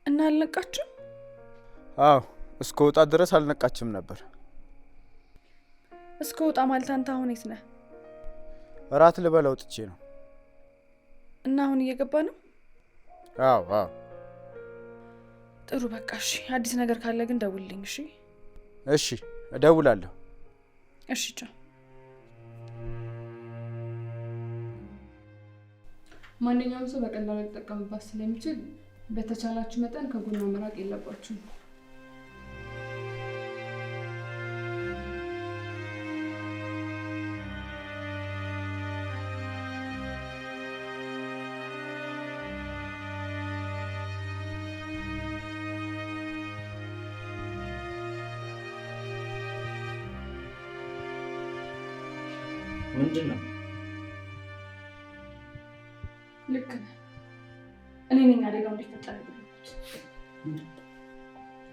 እና አልነቃችም? አዎ እስከ ወጣ ድረስ አልነቃችም ነበር። እስከ ወጣ ማለት አንተ አሁን የት ነህ? እራት ልበላ ወጥቼ ነው። እና አሁን እየገባ ነው? አዎ ጥሩ በቃ እሺ። አዲስ ነገር ካለ ግን ደውልልኝ። እሺ እሺ፣ እደውላለሁ። እሺ ቻው። ማንኛውም ሰው በቀላሉ ሊጠቀምባት ስለሚችል በተቻላችሁ መጠን ከጎኗ መራቅ የለባችሁም። ምንድን ነው? ልክ ነህ። እኔ ነኝ አደጋው እንዲፈጠር ያደረኩት።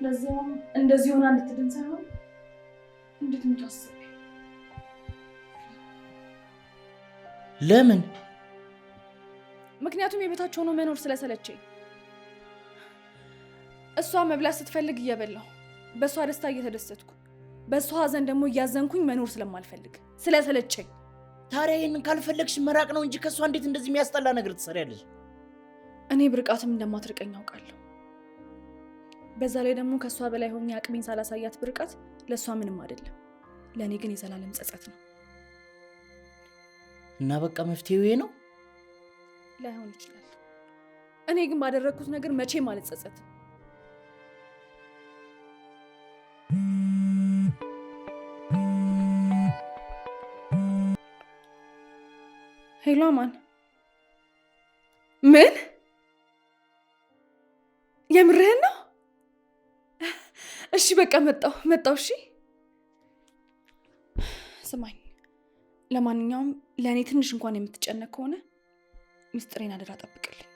ለዚያም እንደዚህ ሆና እንድትድን ሳይሆን እንዴት ምታስብ? ለምን? ምክንያቱም የቤታቸው ሆኖ መኖር ስለሰለቸኝ። እሷ መብላት ስትፈልግ እየበላሁ፣ በእሷ ደስታ እየተደሰትኩ፣ በእሷ ሀዘን ደግሞ እያዘንኩኝ መኖር ስለማልፈልግ ስለሰለቸኝ። ታዲያ ይህንን ካልፈለግሽ መራቅ ነው እንጂ ከእሷ እንዴት እንደዚህ የሚያስጠላ ነገር ትሰሪያለሽ? እኔ ብርቃትም እንደማትርቀኝ አውቃለሁ። በዛ ላይ ደግሞ ከእሷ በላይ ሆኜ አቅሜን ሳላሳያት ብርቃት ለእሷ ምንም አይደለም፣ ለእኔ ግን የዘላለም ጸጸት ነው። እና በቃ መፍትሄው ይሄ ነው? ላይሆን ይችላል። እኔ ግን ባደረግኩት ነገር መቼም አልጸጸትም። ሄሎ አማን። ምን? የምርህን ነው? እሺ በቃ መጣው። እሺ ስማኝ፣ ለማንኛውም ለእኔ ትንሽ እንኳን የምትጨነቅ ከሆነ ሚስጥሬን አደራ ጠብቅልኝ።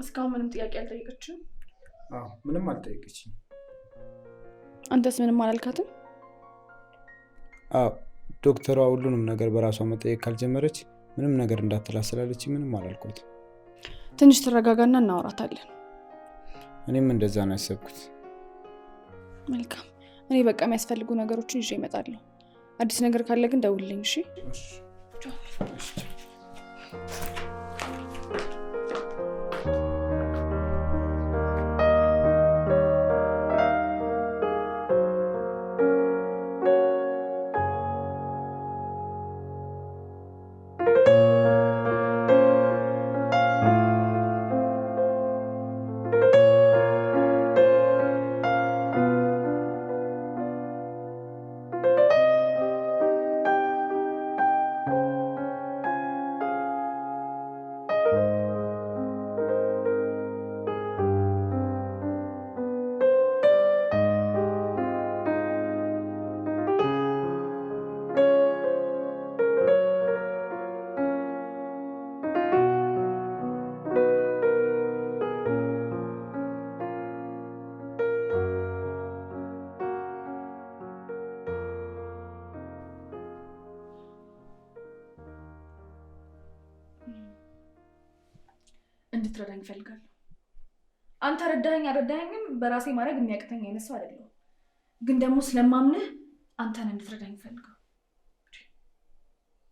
እስካሁን ምንም ጥያቄ አልጠየቀችም? አዎ ምንም አልጠየቀችም። አንተስ ምንም አላልካትም? አዎ ዶክተሯ ሁሉንም ነገር በራሷ መጠየቅ ካልጀመረች ምንም ነገር እንዳትላት ስላለች ምንም አላልኳትም። ትንሽ ትረጋጋና እናወራታለን። እኔም እንደዛ ነው ያሰብኩት። መልካም። እኔ በቃ የሚያስፈልጉ ነገሮችን ይዤ እመጣለሁ። አዲስ ነገር ካለ ግን ደውልልኝ። እሺ? እንድትረዳኝ እፈልጋለሁ። አንተ ረዳኸኝ አልረዳኸኝም በራሴ ማድረግ የሚያቅተኝ አይነት ሰው አይደለሁም። ግን ደግሞ ስለማምንህ አንተን እንድትረዳኝ እፈልጋለሁ።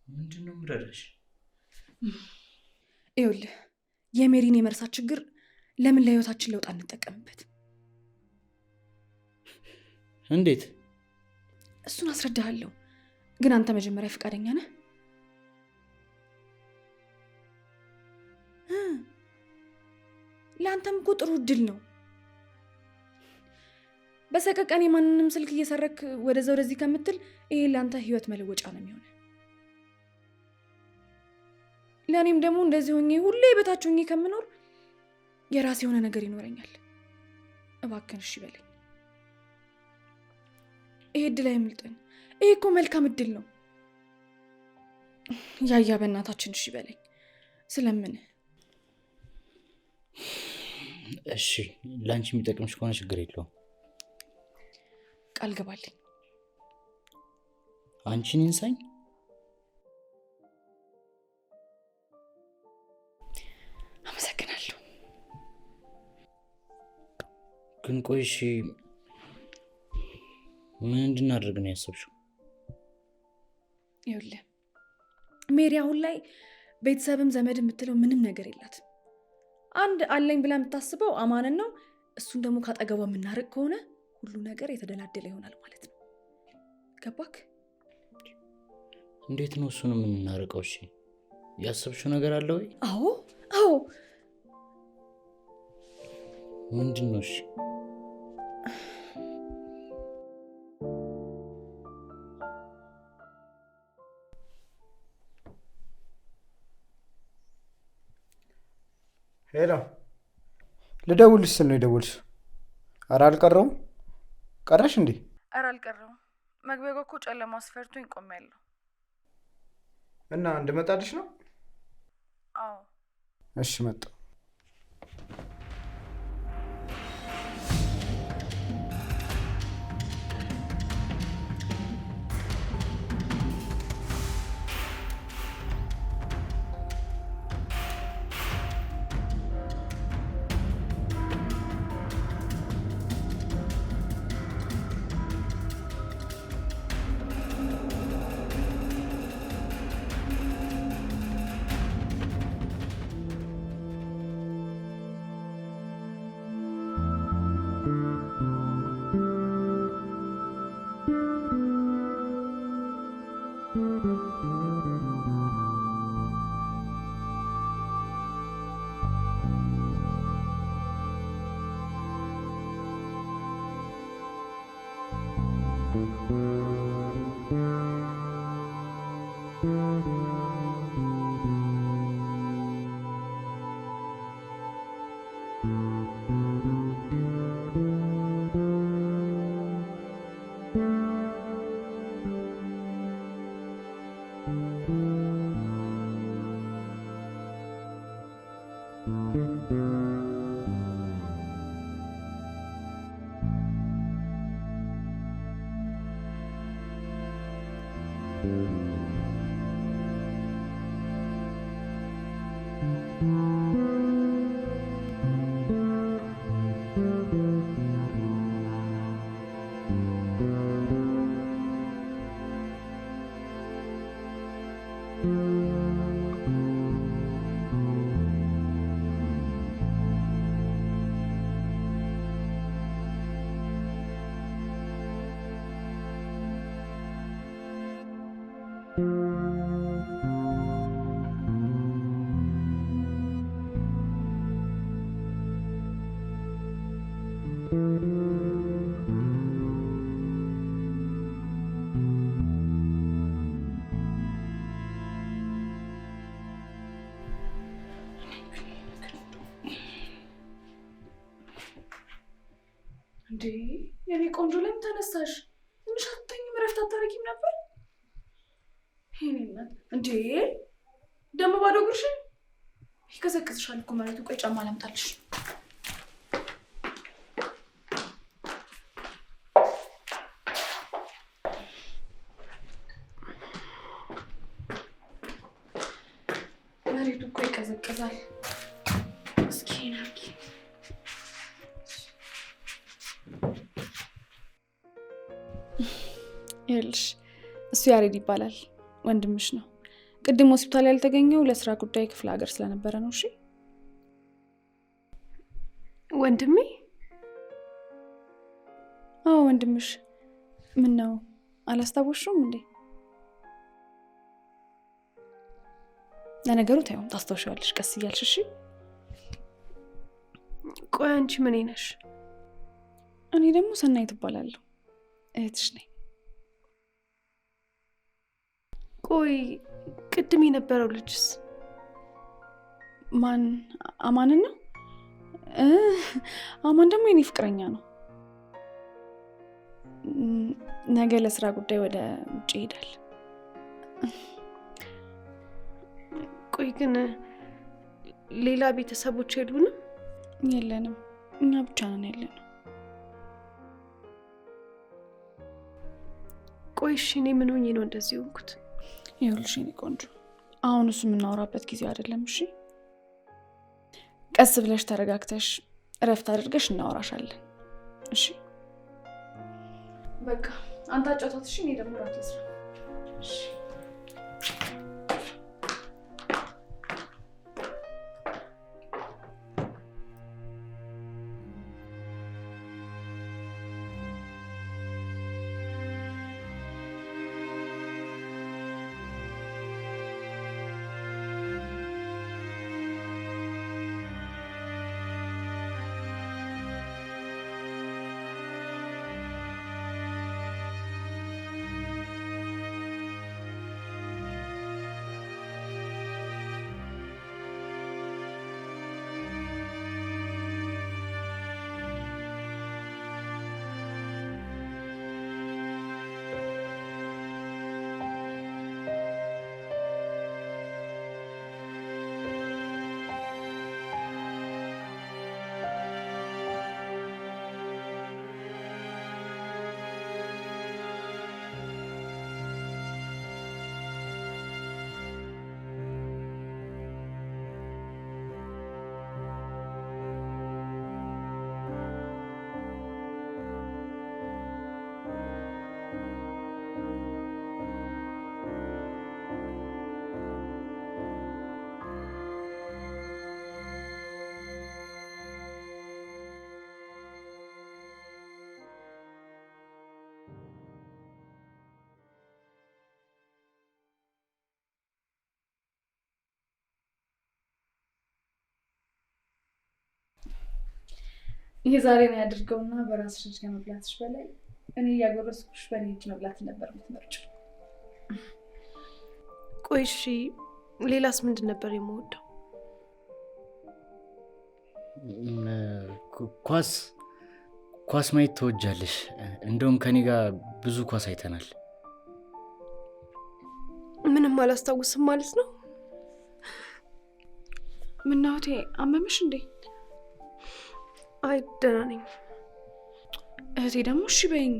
ምንድን ነው የምረዳሽ? ይኸውልህ የሜሪን የመርሳት ችግር ለምን ለህይወታችን ለውጥ አንጠቀምበት? እንዴት? እሱን አስረዳሃለሁ። ግን አንተ መጀመሪያ ፈቃደኛ ነህ? ለአንተም እኮ ጥሩ እድል ነው። በሰቀቀን የማንንም ስልክ እየሰረክ ወደዛ ወደዚህ ከምትል ይሄ ለአንተ ህይወት መለወጫ ነው የሚሆነ። ለእኔም ደግሞ እንደዚህ ሆኜ ሁሌ በታች ሆኜ ከምኖር የራሴ የሆነ ነገር ይኖረኛል። እባክህን እሺ በለኝ። ይሄ እድል አይምልጥን። ይሄ እኮ መልካም እድል ነው። ያያ በእናታችን እሺ በለኝ ስለምን። እሺ ለአንቺ የሚጠቅምሽ ከሆነ ችግር የለውም። ቃል ገባልኝ። አንቺን እንሳኝ። አመሰግናለሁ። ግን ቆይ እሺ ምን እንድናደርግ ነው ያሰብሽው? ይኸውልህ ሜሪ አሁን ላይ ቤተሰብም ዘመድ የምትለው ምንም ነገር የላትም። አንድ አለኝ ብላ የምታስበው አማንን ነው። እሱን ደግሞ ካጠገቧ የምናርቅ ከሆነ ሁሉ ነገር የተደላደለ ይሆናል ማለት ነው። ገባክ? እንዴት ነው እሱን የምናርቀው? እሺ ያሰብሽው ነገር አለ ወይ? አዎ ምንድን ነው? እሺ ሄሎ፣ ልደውልሽ ስል ነው የደወልሽ? ኧረ አልቀረውም። ቀረሽ እንዴ? ኧረ አልቀረውም። መግቢያ ጋር እኮ ጨለማ አስፈርቶኝ ቆሜያለሁ። እና እንድመጣልሽ ነው? አዎ። እሺ መጣሁ። እንዴ የኔ ቆንጆ ለምን ተነሳሽ? ትንሽ አትተኝም? እረፍት አታረጊም ነበር? ይሄኔናት እንዴ ደግሞ ባዶ እግርሽን ይቀዘቅዝሻል እኮ መሬቱ። ቆይ ጫማ ላምጣልሽ። መሬቱ እኮ ይቀዘቅዛል። ይኸውልሽ እሱ ያሬድ ይባላል፣ ወንድምሽ ነው። ቅድም ሆስፒታል ያልተገኘው ለስራ ጉዳይ ክፍለ ሀገር ስለነበረ ነው። እሺ ወንድሜ? አዎ ወንድምሽ። ምን ነው አላስታወሽም እንዴ? ለነገሩ ታየው ታስታውሻለሽ ቀስ እያልሽ። እሺ ቆይ አንቺ ምን ነሽ? እኔ ደግሞ ሰናይት እባላለሁ፣ እህትሽ ነኝ። ቆይ ቅድም የነበረው ልጅስ ማን? አማንን ነው? አማን ደግሞ የኔ ፍቅረኛ ነው። ነገ ለስራ ጉዳይ ወደ ውጭ ይሄዳል። ቆይ ግን ሌላ ቤተሰቦች የሉንም? የለንም፣ እኛ ብቻ ነን ያለነው። ቆይ እሺ እኔ ምን ሆኜ ነው እንደዚህ ሆንኩት? ይኸውልሽ የኔ ቆንጆ አሁን እሱ የምናወራበት ጊዜው አይደለም። እሺ ቀስ ብለሽ ተረጋግተሽ እረፍት አድርገሽ እናወራሻለን። እሺ በቃ አንተ አጫውታት። እሺ እኔ ደግሞ እራት ልስራ። እሺ ይሄ ዛሬ ነው ያድርገውና በራስሽ እጅ ከመብላትሽ በላይ እኔ እያጎረስኩሽ በእኔ እጅ መብላት ነበር የምትመርጪው። ቆይ እሺ ሌላስ ምንድን ነበር የምወደው? ኳስ ማየት ትወጃለሽ? እንደውም ከኔ ጋር ብዙ ኳስ አይተናል። ምንም አላስታውስም ማለት ነው? ምነው እህቴ አመመሽ እንዴ? አይ ደህና ነኝ እህቴ። ደግሞ እሺ በይኝ፣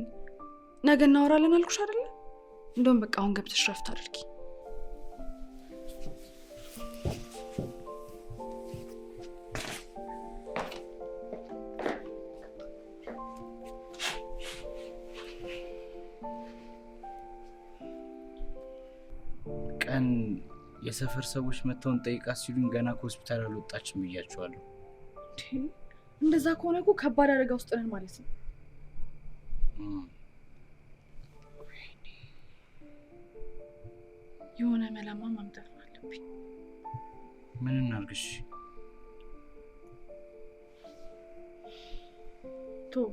ነገ እናወራለን አልኩሽ አይደለ? እንደውም በቃ አሁን ገብተሽ ረፍት አድርጊ። ቀን የሰፈር ሰዎች መጥተውን ጠይቃት ሲሉኝ ገና ከሆስፒታል አልወጣችም ብያቸዋለሁ። እንደዛ ከሆነ እኮ ከባድ አደጋ ውስጥ ነን ማለት ነው። የሆነ መላማ ማምጣት አለብኝ። ምን እናርግሽ? ቶ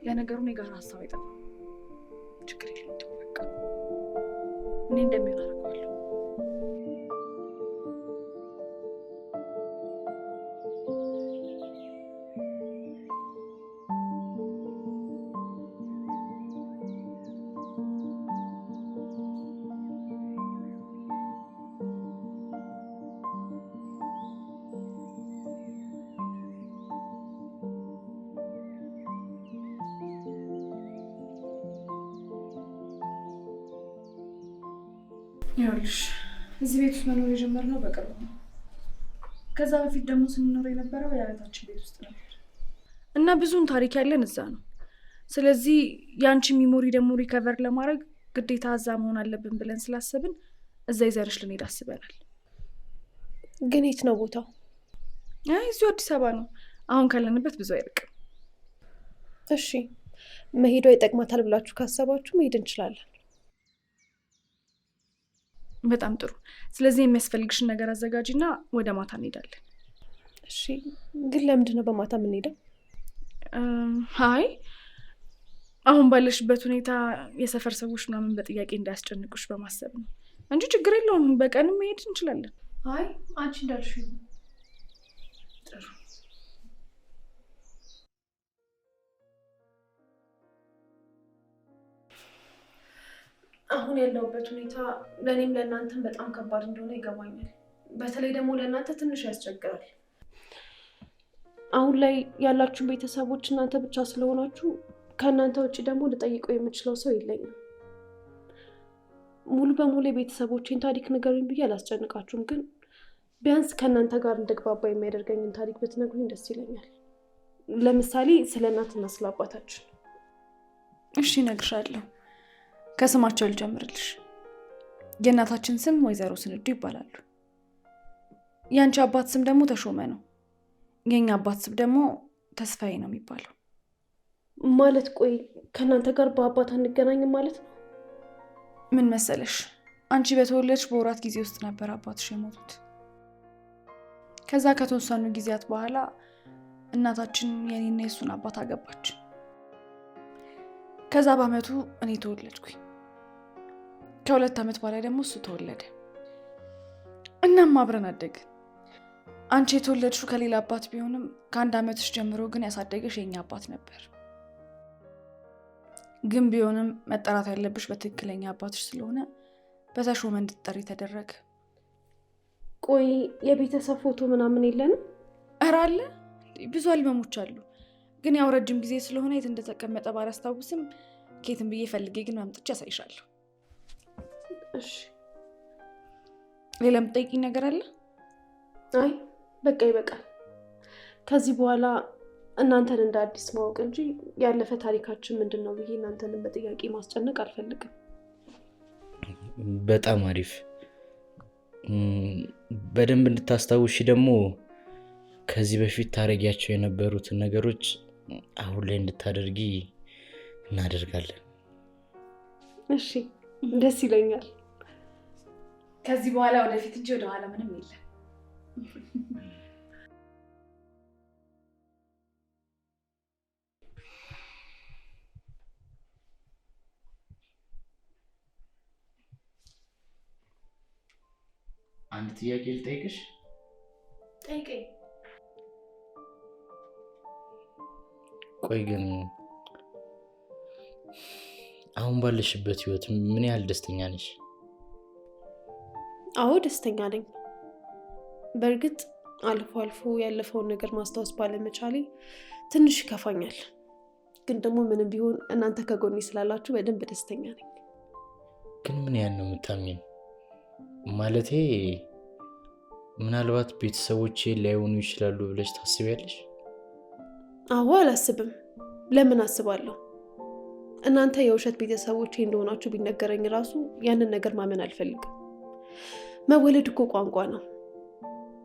ለነገሩ እኔ ጋር ሀሳብ አይጠፋም። ችግር የለም። በቃ እኔ እንደሚሆን አደርገዋለሁ። ይኸውልሽ እዚህ ቤት ውስጥ መኖር የጀመርነው በቅርቡ ነው። ከዛ በፊት ደግሞ ስንኖር የነበረው የአያታችን ቤት ውስጥ ነበር እና ብዙውን ታሪክ ያለን እዛ ነው። ስለዚህ የአንቺ ሚሞሪ ደግሞ ሪከቨር ለማድረግ ግዴታ እዛ መሆን አለብን ብለን ስላሰብን እዛ ይዘርሽ ልንሄድ አስበናል። ግን የት ነው ቦታው? አይ እዚሁ አዲስ አበባ ነው። አሁን ካለንበት ብዙ አይርቅም። እሺ መሄዷ ይጠቅማታል ብላችሁ ካሰባችሁ መሄድ እንችላለን። በጣም ጥሩ። ስለዚህ የሚያስፈልግሽን ነገር አዘጋጂና ወደ ማታ እንሄዳለን። እሺ ግን ለምንድን ነው በማታ የምንሄደው? አይ አሁን ባለሽበት ሁኔታ የሰፈር ሰዎች ምናምን በጥያቄ እንዳያስጨንቁሽ በማሰብ ነው እንጂ ችግር የለውም። በቀንም መሄድ እንችላለን። አይ አንቺ እንዳልሽ ይሁን። ጥሩ። አሁን ያለሁበት ሁኔታ ለእኔም ለእናንተም በጣም ከባድ እንደሆነ ይገባኛል። በተለይ ደግሞ ለእናንተ ትንሽ ያስቸግራል። አሁን ላይ ያላችሁን ቤተሰቦች እናንተ ብቻ ስለሆናችሁ ከእናንተ ውጭ ደግሞ ልጠይቀው የምችለው ሰው የለኝም። ሙሉ በሙሉ የቤተሰቦቼን ታሪክ ንገሩኝ ብዬ አላስጨንቃችሁም፣ ግን ቢያንስ ከእናንተ ጋር እንደግባባ የሚያደርገኝን ታሪክ ብትነግሩኝ ደስ ይለኛል። ለምሳሌ ስለ እናትና ስለ አባታችን። እሺ እነግርሻለሁ። ከስማቸው ልጀምርልሽ። የእናታችን ስም ወይዘሮ ስንዱ ይባላሉ። የአንቺ አባት ስም ደግሞ ተሾመ ነው። የኛ አባት ስም ደግሞ ተስፋዬ ነው የሚባለው። ማለት ቆይ ከእናንተ ጋር በአባት አንገናኝም ማለት ነው? ምን መሰለሽ፣ አንቺ በተወለድሽ በወራት ጊዜ ውስጥ ነበር አባትሽ የሞቱት። ከዛ ከተወሰኑ ጊዜያት በኋላ እናታችን የኔና የሱን አባት አገባች። ከዛ በአመቱ እኔ ተወለድኩኝ። ከ2 ዓመት በኋላ ደግሞ እሱ ተወለደ። እናም አብረን አደግን። አንቺ የተወለድሽው ከሌላ አባት ቢሆንም ከ1 ዓመትሽ ጀምሮ ግን ያሳደገሽ የኛ አባት ነበር። ግን ቢሆንም መጠራት ያለብሽ በትክክለኛ አባትሽ ስለሆነ በተሾመ እንድትጠሪ ተደረገ። ቆይ የቤተሰብ ፎቶ ምናምን የለንም? ኧረ አለ፣ ብዙ አልበሞች አሉ። ግን ያው ረጅም ጊዜ ስለሆነ የት እንደተቀመጠ ባላስታውስም ከየትም ብዬ ፈልጌ ግን ማምጥቼ ያሳይሻለሁ። እሺ። ሌላ የምትጠይቂኝ ነገር አለ? አይ በቃ ይበቃል። ከዚህ በኋላ እናንተን እንደ አዲስ ማወቅ እንጂ ያለፈ ታሪካችን ምንድን ነው ብዬ እናንተንም በጥያቄ ማስጨነቅ አልፈልግም። በጣም አሪፍ። በደንብ እንድታስታውሺ ደግሞ ከዚህ በፊት ታረጊያቸው የነበሩትን ነገሮች አሁን ላይ እንድታደርጊ እናደርጋለን። እሺ ደስ ይለኛል። ከዚህ በኋላ ወደፊት እንጂ ወደኋላ ምንም የለም። አንድ ጥያቄ ልጠይቅሽ? ጠይቀኝ። ቆይ ግን አሁን ባለሽበት ህይወት ምን ያህል ደስተኛ ነሽ? አዎ ደስተኛ ነኝ። በእርግጥ አልፎ አልፎ ያለፈውን ነገር ማስታወስ ባለመቻሌ ትንሽ ይከፋኛል። ግን ደግሞ ምንም ቢሆን እናንተ ከጎኔ ስላላችሁ በደንብ ደስተኛ ነኝ። ግን ምን ያህል ነው የምታምኚው? ማለቴ ምናልባት ቤተሰቦቼ ላይሆኑ ይችላሉ ብለሽ ታስቢያለሽ? አዎ አላስብም። ለምን አስባለሁ? እናንተ የውሸት ቤተሰቦቼ እንደሆናችሁ ቢነገረኝ ራሱ ያንን ነገር ማመን አልፈልግም። መወለድ እኮ ቋንቋ ነው።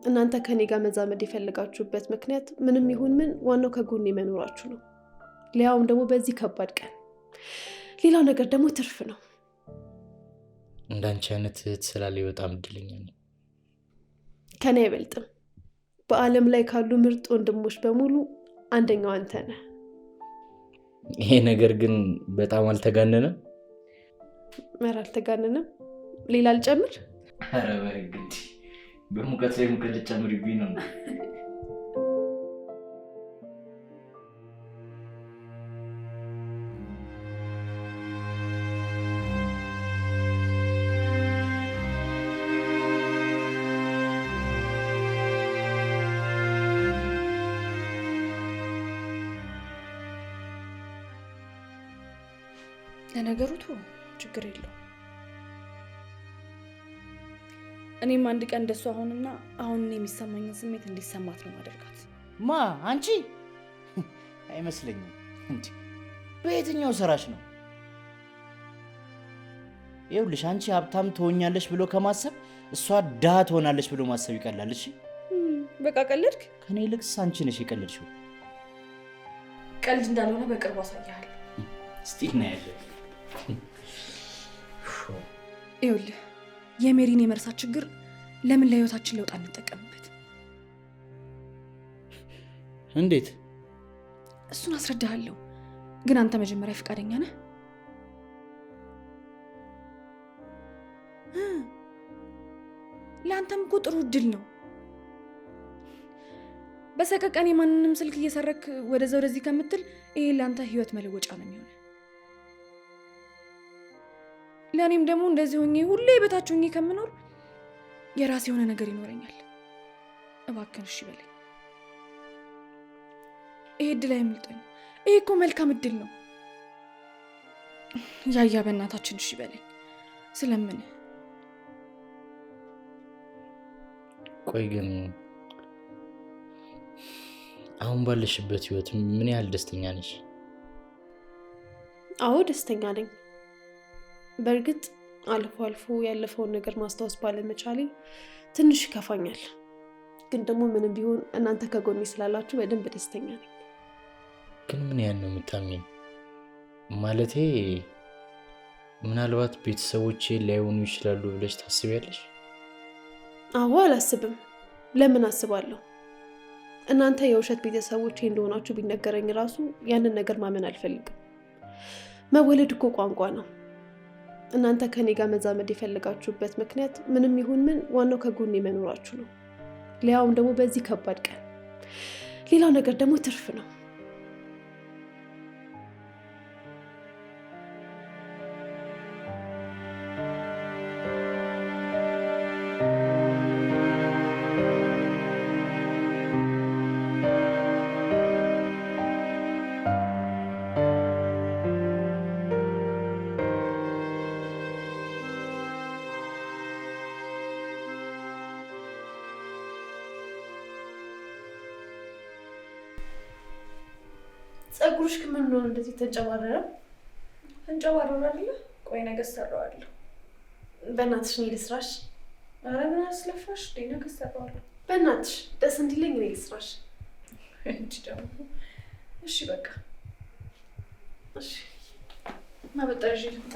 እናንተ ከኔ ጋር መዛመድ የፈለጋችሁበት ምክንያት ምንም ይሁን ምን ዋናው ከጎኔ መኖራችሁ ነው። ሊያውም ደግሞ በዚህ ከባድ ቀን። ሌላው ነገር ደግሞ ትርፍ ነው። እንዳንቺ አይነት እህት ስላለኝ በጣም እድለኛ ነኝ። ከኔ አይበልጥም። በዓለም ላይ ካሉ ምርጥ ወንድሞች በሙሉ አንደኛው አንተ ነህ። ይሄ ነገር ግን በጣም አልተጋነነም? ኧረ አልተጋነነም። ሌላ ልጨምር? ኧረ በህግ እንጂ በሙቀት ላይ ሙቀት ልጨምሪብኝ ነው። ለነገሩ ችግር የለውም። እኔም አንድ ቀን እንደሱ አሁን የሚሰማኝን ስሜት እንዲሰማት ነው ማደርጋት። ማ አንቺ? አይመስለኝም። እንዴ በየትኛው ስራሽ ነው? ይኸውልሽ አንቺ ሀብታም ትሆኛለሽ ብሎ ከማሰብ እሷ ድሃ ትሆናለች ብሎ ማሰብ ይቀላል። እሺ በቃ ቀለድክ። ከኔ ይልቅስ አንቺ ነሽ የቀለድሽው። ቀልድ እንዳልሆነ በቅርቡ አሳያለሁ። እስቲ እናያለን። ይኸውልህ የሜሪን የመርሳት ችግር ለምን ለህይወታችን ለውጥ አንጠቀምበት? እንዴት? እሱን አስረዳሃለሁ፣ ግን አንተ መጀመሪያ ፈቃደኛ ነህ? ለአንተም እኮ ጥሩ እድል ነው። በሰቀቀን የማንንም ስልክ እየሰረክ ወደዛ ወደዚህ ከምትል ይሄ ለአንተ ህይወት መለወጫ ነው የሚሆነ። ለእኔም ደግሞ እንደዚህ ሆኜ ሁሌ በታች ሆኜ ከምኖር የራሴ የሆነ ነገር ይኖረኛል። እባክህን እሺ በለኝ። ይሄ እድል አይምልጠኝ። ይሄ እኮ መልካም እድል ነው። ያያ በእናታችን እሺ በለኝ ስለምን። ቆይ ግን አሁን ባለሽበት ህይወት ምን ያህል ደስተኛ ነሽ? አዎ ደስተኛ ነኝ። በእርግጥ አልፎ አልፎ ያለፈውን ነገር ማስታወስ ባለመቻሌ ትንሽ ይከፋኛል። ግን ደግሞ ምንም ቢሆን እናንተ ከጎኔ ስላላችሁ በደንብ ደስተኛ ነኝ። ግን ምን ያህል ነው የምታምኚኝ? ማለቴ ምናልባት ቤተሰቦቼ ላይሆኑ ይችላሉ ብለሽ ታስቢያለሽ? አዎ አላስብም። ለምን አስባለሁ? እናንተ የውሸት ቤተሰቦቼ እንደሆናችሁ ቢነገረኝ ራሱ ያንን ነገር ማመን አልፈልግም። መወለድ እኮ ቋንቋ ነው። እናንተ ከኔ ጋር መዛመድ የፈለጋችሁበት ምክንያት ምንም ይሁን ምን ዋናው ከጎኔ መኖራችሁ ነው። ሊያውም ደግሞ በዚህ ከባድ ቀን። ሌላው ነገር ደግሞ ትርፍ ነው። ጸጉርሽ ከምን ነው እንደዚህ ተንጨባረረ? ተንጨባረረ አይደለ? ቆይ ነገ ሰራዋለሁ። በእናትሽ እኔ ልስራሽ? ኧረ ምን አስለፋሽ? ነገ ሰራዋለሁ። በእናትሽ ደስ እንዲለኝ እኔ ልስራሽ። እንጂ ደግሞ እሺ በቃ እሺ። ማበጠር ይዤ ልምጣ።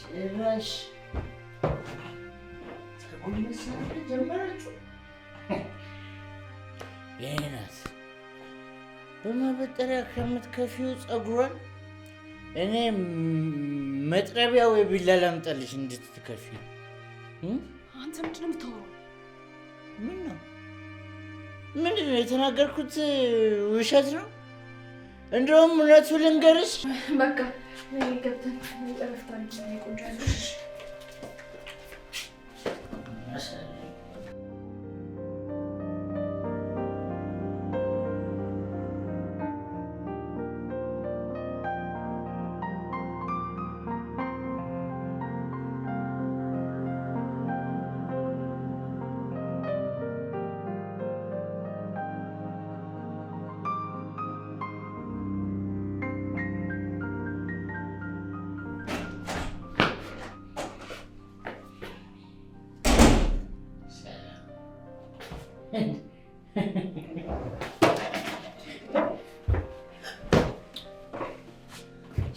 ጭራሽ ጸጉር መሰራት ጀመራችሁ? የኔ ናት። በማበጠሪያ ከምትከፊው ጸጉሯን እኔ መጥረቢያ ወይ ቢላ ላምጣልሽ እንድትከፊ። አንተ ምንድን ነው የምታወራው? ምን ነው? ምንድን ነው የተናገርኩት? ውሸት ነው? እንደውም እውነቱ ልንገርሽ። በቃ ገብተን እረፍት አንቺ ቆንጆ ያለሽ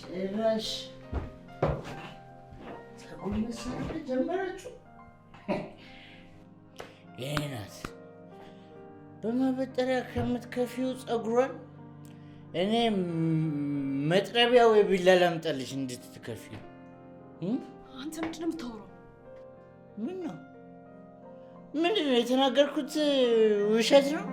ጭራሽ ጸጉር መሰራት ጀመራችሁ? የኔ ናት። በማበጠሪያ ከምትከፊው ጸጉሯን እኔ መጥረቢያ ወይ ቢላ ላምጣልሽ እንድትከፊ። አንተ ምንድን ነው የምታወራው? ምን ነው? ምንድን ነው የተናገርኩት? ውሸት ነው?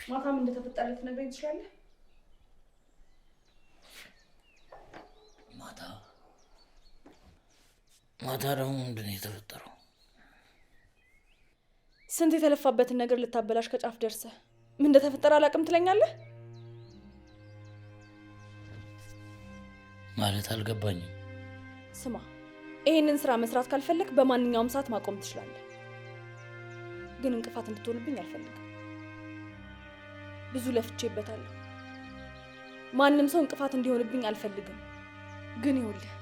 ማታም እንደተፈጠረ ልትነግረኝ ትችላለህ? ማታ ደግሞ ምንድን ነው የተፈጠረው? ስንት የተለፋበትን ነገር ልታበላሽ ከጫፍ ደርሰህ ምን እንደተፈጠረ አላውቅም ትለኛለህ? ማለት አልገባኝም። ስማ፣ ይሄንን ስራ መስራት ካልፈለግ በማንኛውም ሰዓት ማቆም ትችላለህ። ግን እንቅፋት እንድትሆንብኝ አልፈልግም። ብዙ ለፍቼበታለሁ። ማንም ሰው እንቅፋት እንዲሆንብኝ አልፈልግም። ግን ይኸውልህ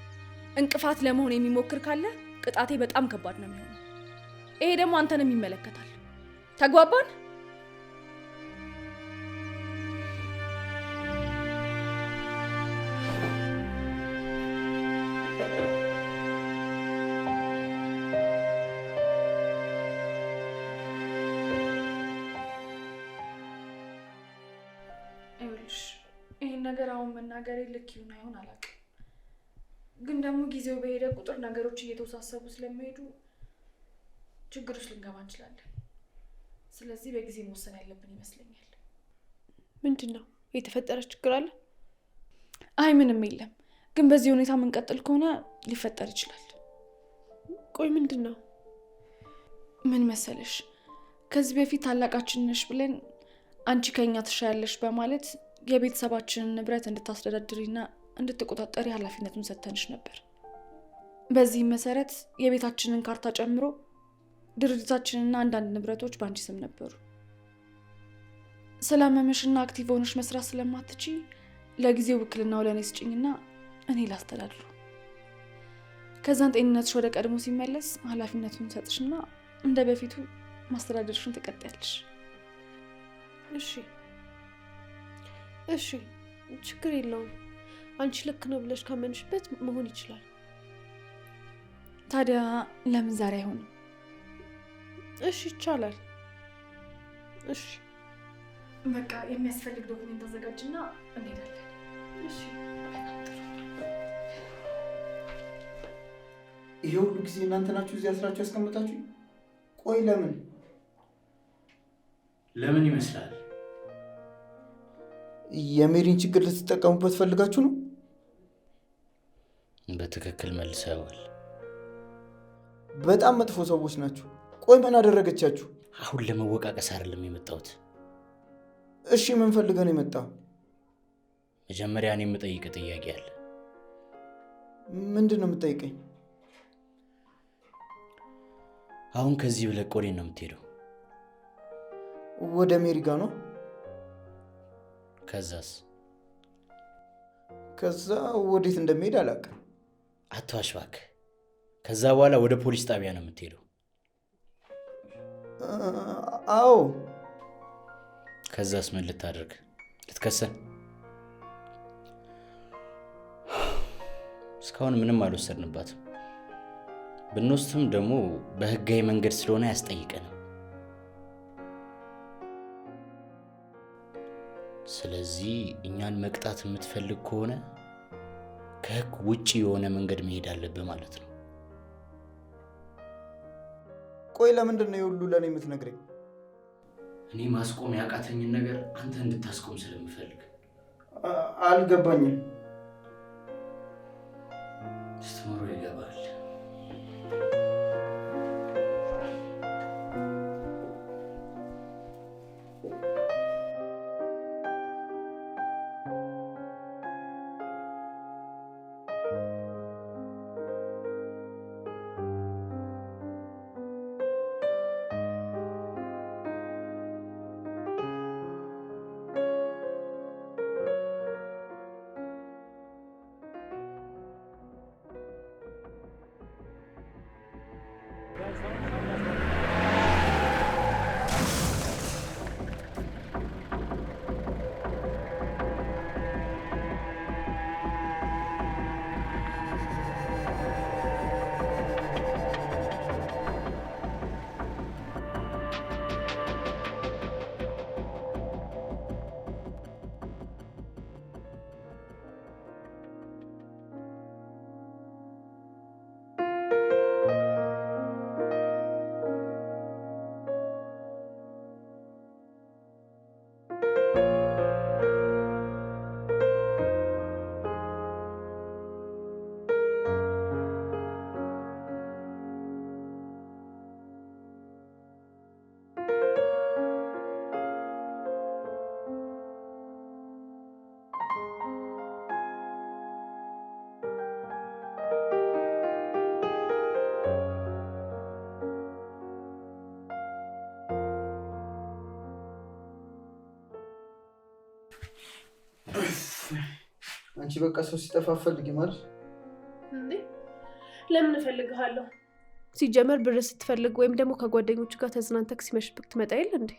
እንቅፋት ለመሆን የሚሞክር ካለ ቅጣቴ በጣም ከባድ ነው የሚሆነው። ይሄ ደግሞ አንተንም ይመለከታል። ተግባባን? ይኸውልሽ ይሄን ነገር አሁን መናገሬ ልክ ይሁን አይሆን አላውቅም። ግን ደግሞ ጊዜው በሄደ ቁጥር ነገሮች እየተወሳሰቡ ስለሚሄዱ ችግር ውስጥ ልንገባ እንችላለን። ስለዚህ በጊዜ መወሰን ያለብን ይመስለኛል። ምንድን ነው የተፈጠረ ችግር አለ? አይ ምንም የለም። ግን በዚህ ሁኔታ የምንቀጥል ከሆነ ሊፈጠር ይችላል። ቆይ ምንድን ነው? ምን መሰለሽ፣ ከዚህ በፊት ታላቃችን ነሽ ብለን አንቺ ከኛ ትሻያለሽ በማለት የቤተሰባችንን ንብረት እንድታስተዳድሪና እንድትቆጣጠሪ ኃላፊነቱን ሰጥተንሽ ነበር። በዚህም መሰረት የቤታችንን ካርታ ጨምሮ ድርጅታችንና አንዳንድ ንብረቶች በአንቺ ስም ነበሩ። ስላመመሽና አክቲቭ ሆነሽ መስራት ስለማትቺ ለጊዜው ውክልናው ለእኔ ስጭኝና እኔ ላስተዳድሩ። ከዛን ጤንነትሽ ወደ ቀድሞ ሲመለስ ኃላፊነቱን ሰጥሽና እንደ በፊቱ ማስተዳደርሽን ትቀጥያለሽ። እሺ፣ ችግር የለውም። አንቺ ልክ ነው ብለሽ ካመንሽበት መሆን ይችላል። ታዲያ ለምን ዛሬ አይሆንም? እሺ ይቻላል። እሺ በቃ የሚያስፈልግ ዶክሜንት አዘጋጅና እንሄዳለን። እሺ። ይሄ ሁሉ ጊዜ እናንተ ናችሁ እዚህ አስራችሁ ያስቀምጣችሁ? ቆይ ለምን ይመስላል? የሜሪን ችግር ልትጠቀሙበት ፈልጋችሁ ነው? በትክክል መልሰዋል። በጣም መጥፎ ሰዎች ናችሁ። ቆይ ምን አደረገቻችሁ? አሁን ለመወቃቀስ አይደለም የመጣሁት። እሺ ምን ፈልገህ ነው የመጣው? መጀመሪያ እኔ የምጠይቅህ ጥያቄ አለ። ምንድን ነው የምጠይቀኝ? አሁን ከዚህ ብለህ ወዴት ነው የምትሄደው? ወደ ሜሪ ጋር ነው። ከዛስ? ከዛ ወዴት እንደሚሄድ አላውቅም። አትዋሽ እባክህ። ከዛ በኋላ ወደ ፖሊስ ጣቢያ ነው የምትሄደው? አዎ። ከዛስ ምን ልታደርግ? ልትከሰን? እስካሁን ምንም አልወሰድንባትም። ብንወስድም ደግሞ በህጋዊ መንገድ ስለሆነ አያስጠይቀንም። ስለዚህ እኛን መቅጣት የምትፈልግ ከሆነ ከህግ ውጪ የሆነ መንገድ መሄድ አለብህ ማለት ነው። ቆይ ለምንድን ነው የሁሉ ለእኔ የምትነግረኝ? እኔ ማስቆም ያቃተኝን ነገር አንተ እንድታስቆም ስለምፈልግ። አልገባኝም። ስትኖሮ ይገባል። አንቺ በቃ ሰው ሲጠፋ ፈልጊ ማለት እንዴ? ለምን እፈልግሃለሁ? ሲጀመር ብር ስትፈልግ ወይም ደግሞ ከጓደኞች ጋር ተዝናንተክ ሲመሽብክ ትመጣ የለ እንዴ?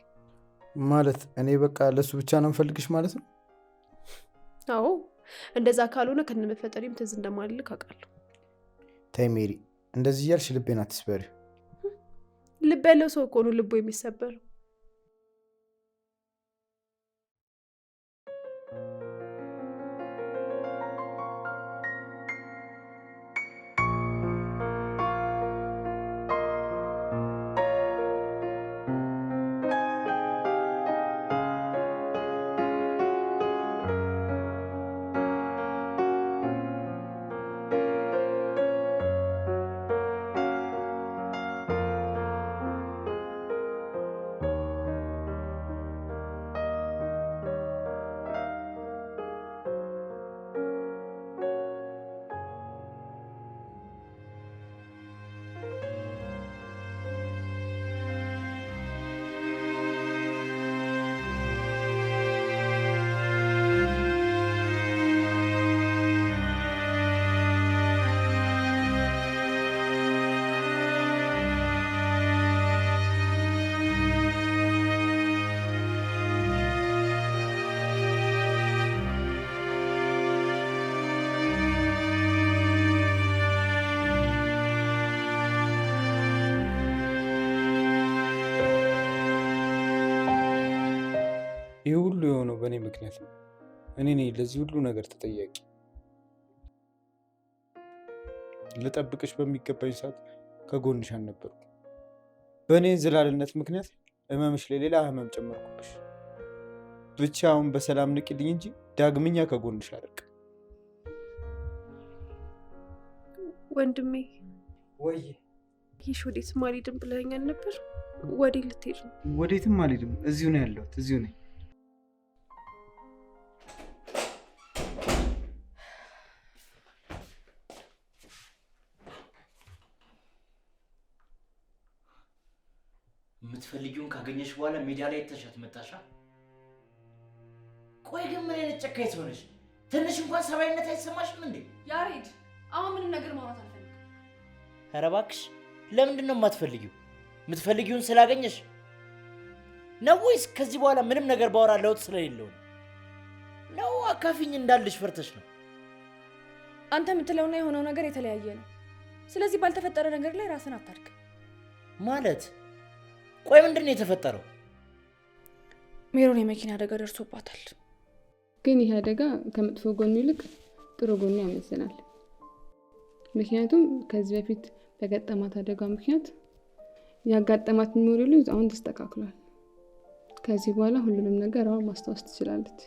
ማለት እኔ በቃ ለሱ ብቻ ነው የምፈልግሽ ማለት ነው? አዎ፣ እንደዛ ካልሆነ ከነመፈጠሪም ትዝ እንደማልልክ አውቃለሁ። ተይ ሜሪ፣ እንደዚህ እያልሽ ልቤን አትስበሪ። ልብ ያለው ሰው እኮ ነው ልቡ የሚሰበረው። ይህ ሁሉ የሆነው በእኔ ምክንያት ነው። እኔ ነኝ ለዚህ ሁሉ ነገር ተጠያቂ። ልጠብቅሽ በሚገባኝ ሰዓት ከጎንሽ አልነበርኩም። በእኔ ዝላልነት ምክንያት ህመምሽ ላይ ሌላ ህመም ጨመርኩብሽ። ብቻ አሁን በሰላም ንቂልኝ እንጂ ዳግመኛ ከጎንሽ አልርቅም። ወንድሜ ወይ ይሽ ወዴትም አልሄድም ብለኸኛል ነበር። ወዴት ልትሄድ ነው? ወዴትም አልሄድም፣ እዚሁ ነው ያለሁት፣ እዚሁ ነኝ። የምትፈልጊውን ካገኘሽ በኋላ ሜዳ ላይ ተሻት መጣሻ። ቆይ ግን ምን አይነት ጨካኝ ሰው ነሽ? ትንሽ እንኳን ሰብአዊነት አይሰማሽም እንዴ? ያሬድ፣ አሁን ምንም ነገር ማውራት አልፈልግም። ኧረ እባክሽ፣ ለምንድን ነው የማትፈልጊው? የምትፈልጊውን ስላገኘሽ ነው ወይስ ከዚህ በኋላ ምንም ነገር ባወራ ለውጥ ስለሌለው ነው? አካፊኝ እንዳልሽ ፈርተሽ ነው? አንተ የምትለውና የሆነው ነገር የተለያየ ነው። ስለዚህ ባልተፈጠረ ነገር ላይ ራስን አታድርግ። ማለት ቆይ ምንድን ነው የተፈጠረው? ሜሮን የመኪና አደጋ ደርሶባታል። ግን ይህ አደጋ ከመጥፎ ጎኑ ይልቅ ጥሩ ጎኑ ያመዝናል። ምክንያቱም ከዚህ በፊት በገጠማት አደጋ ምክንያት ያጋጠማት ሚሞሪ ሉዝ አሁን ተስተካክሏል። ከዚህ በኋላ ሁሉንም ነገር አሁን ማስታወስ ትችላለች።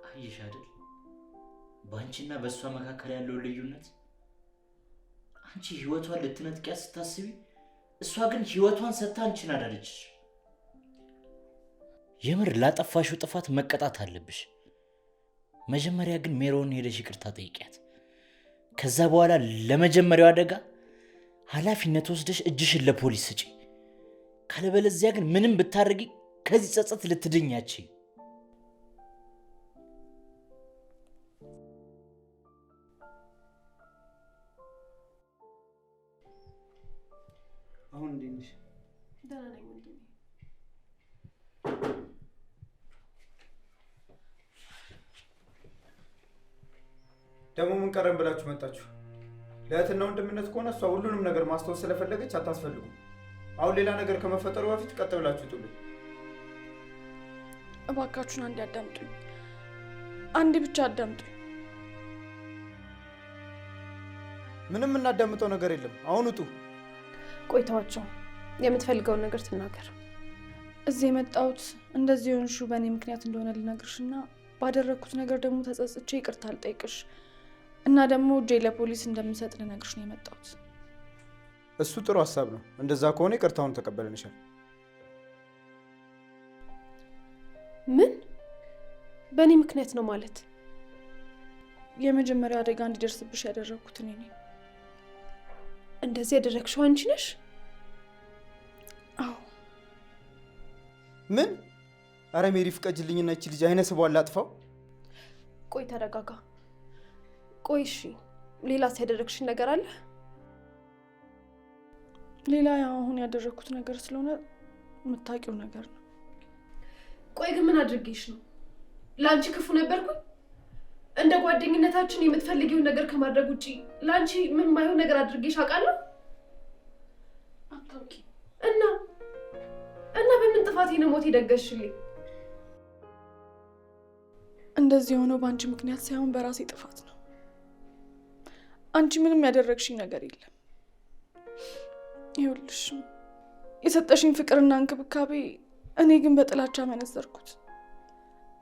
አየሽ አይደል በአንቺና በእሷ መካከል ያለው ልዩነት? አንቺ ህይወቷን ልትነጥቂያት ስታስቢ፣ እሷ ግን ህይወቷን ሰጥታ አንቺን አዳነችሽ። የምር ላጠፋሽው ጥፋት መቀጣት አለብሽ። መጀመሪያ ግን ሜሮን ሄደሽ ይቅርታ ጠይቂያት። ከዛ በኋላ ለመጀመሪያው አደጋ ኃላፊነት ወስደሽ እጅሽን ለፖሊስ ስጪ። ካለበለዚያ ግን ምንም ብታደርጊ ከዚህ ጸጸት ልትድኛች። አሁን እንዴት ነሽ? ደህና ነኝ ወንድሜ። ደግሞ ምን ቀረን ብላችሁ መጣችሁ? ለእህትና ወንድምነት ከሆነ እሷ ሁሉንም ነገር ማስታወስ ስለፈለገች አታስፈልጉም። አሁን ሌላ ነገር ከመፈጠሩ በፊት ቀጥ ብላችሁ ጥሉኝ። እባካችሁን አንዴ አዳምጡኝ። አንዴ ብቻ አዳምጡኝ። ምንም እናዳምጠው ነገር የለም። አሁን ውጡ። ቆይታዋቸው የምትፈልገውን ነገር ትናገር። እዚህ የመጣሁት እንደዚህ የሆንሽው በእኔ ምክንያት እንደሆነ ልነግርሽና ባደረግኩት ነገር ደግሞ ተጸጽቼ ይቅርታ ልጠይቅሽ እና ደግሞ እጄ ለፖሊስ እንደምሰጥ ልነግርሽ ነው የመጣሁት። እሱ ጥሩ ሀሳብ ነው። እንደዛ ከሆነ ይቅርታውን ተቀበለንሻል። ምን? በእኔ ምክንያት ነው ማለት? የመጀመሪያው አደጋ እንዲደርስብሽ ያደረግኩት እኔ ነኝ። እንደዚህ ያደረግሽው አንቺ ነሽ? አዎ። ምን? አረ ሜሪ ፍቀጅልኝና እቺ ልጅ አይነ ስቧን ላጥፋው። ቆይ ተረጋጋ። ቆይ እሺ፣ ሌላስ ያደረግሽን ነገር አለ? ሌላ ያው አሁን ያደረኩት ነገር ስለሆነ የምታውቂው ነገር ነው። ቆይ ግን ምን አድርጌሽ ነው? ለአንቺ ክፉ ነበርኩኝ? እንደ ጓደኝነታችን የምትፈልጊውን ነገር ከማድረግ ውጪ ለአንቺ ምን ማይሆን ነገር አድርጌሽ አውቃለሁ? አታውቂ እና በምን ጥፋቴ ነው ሞት የደገስሽልኝ? እንደዚህ የሆነው በአንቺ ምክንያት ሳይሆን በራሴ ጥፋት ነው። አንቺ ምንም ያደረግሽኝ ነገር የለም። ይኸውልሽ የሰጠሽኝ ፍቅርና እንክብካቤ እኔ ግን በጥላቻ መነዘርኩት።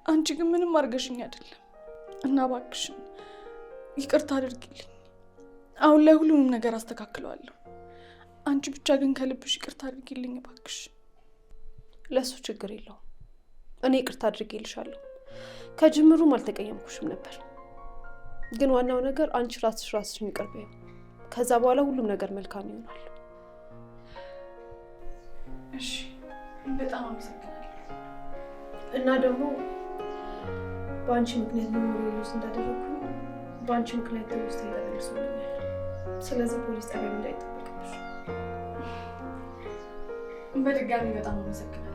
አንቺ ግን ምንም አድርገሽኝ አይደለም እና እባክሽን ይቅርታ አድርጊልኝ። አሁን ላይ ሁሉንም ነገር አስተካክለዋለሁ። አንቺ ብቻ ግን ከልብሽ ይቅርታ አድርጊልኝ እባክሽ። ለሱ ችግር የለውም። እኔ ይቅርታ አድርጌልሻለሁ። ከጅምሩም አልተቀየምኩሽም ነበር። ግን ዋናው ነገር አንቺ ራስሽን ይቅር በይው። ከዛ በኋላ ሁሉም ነገር መልካም ይሆናል። እሺ፣ በጣም አመሰግናለሁ። እና ደግሞ በአንቺ ምክንያት ሜሞሪ ሉዝ እንዳደረግኩኝ በአንቺ ምክንያት ተወስታ ተመልሶልኛል። ስለዚህ ፖሊስ ጣቢያ እንዳይጠበቅብሽ። በድጋሚ በጣም አመሰግናለሁ።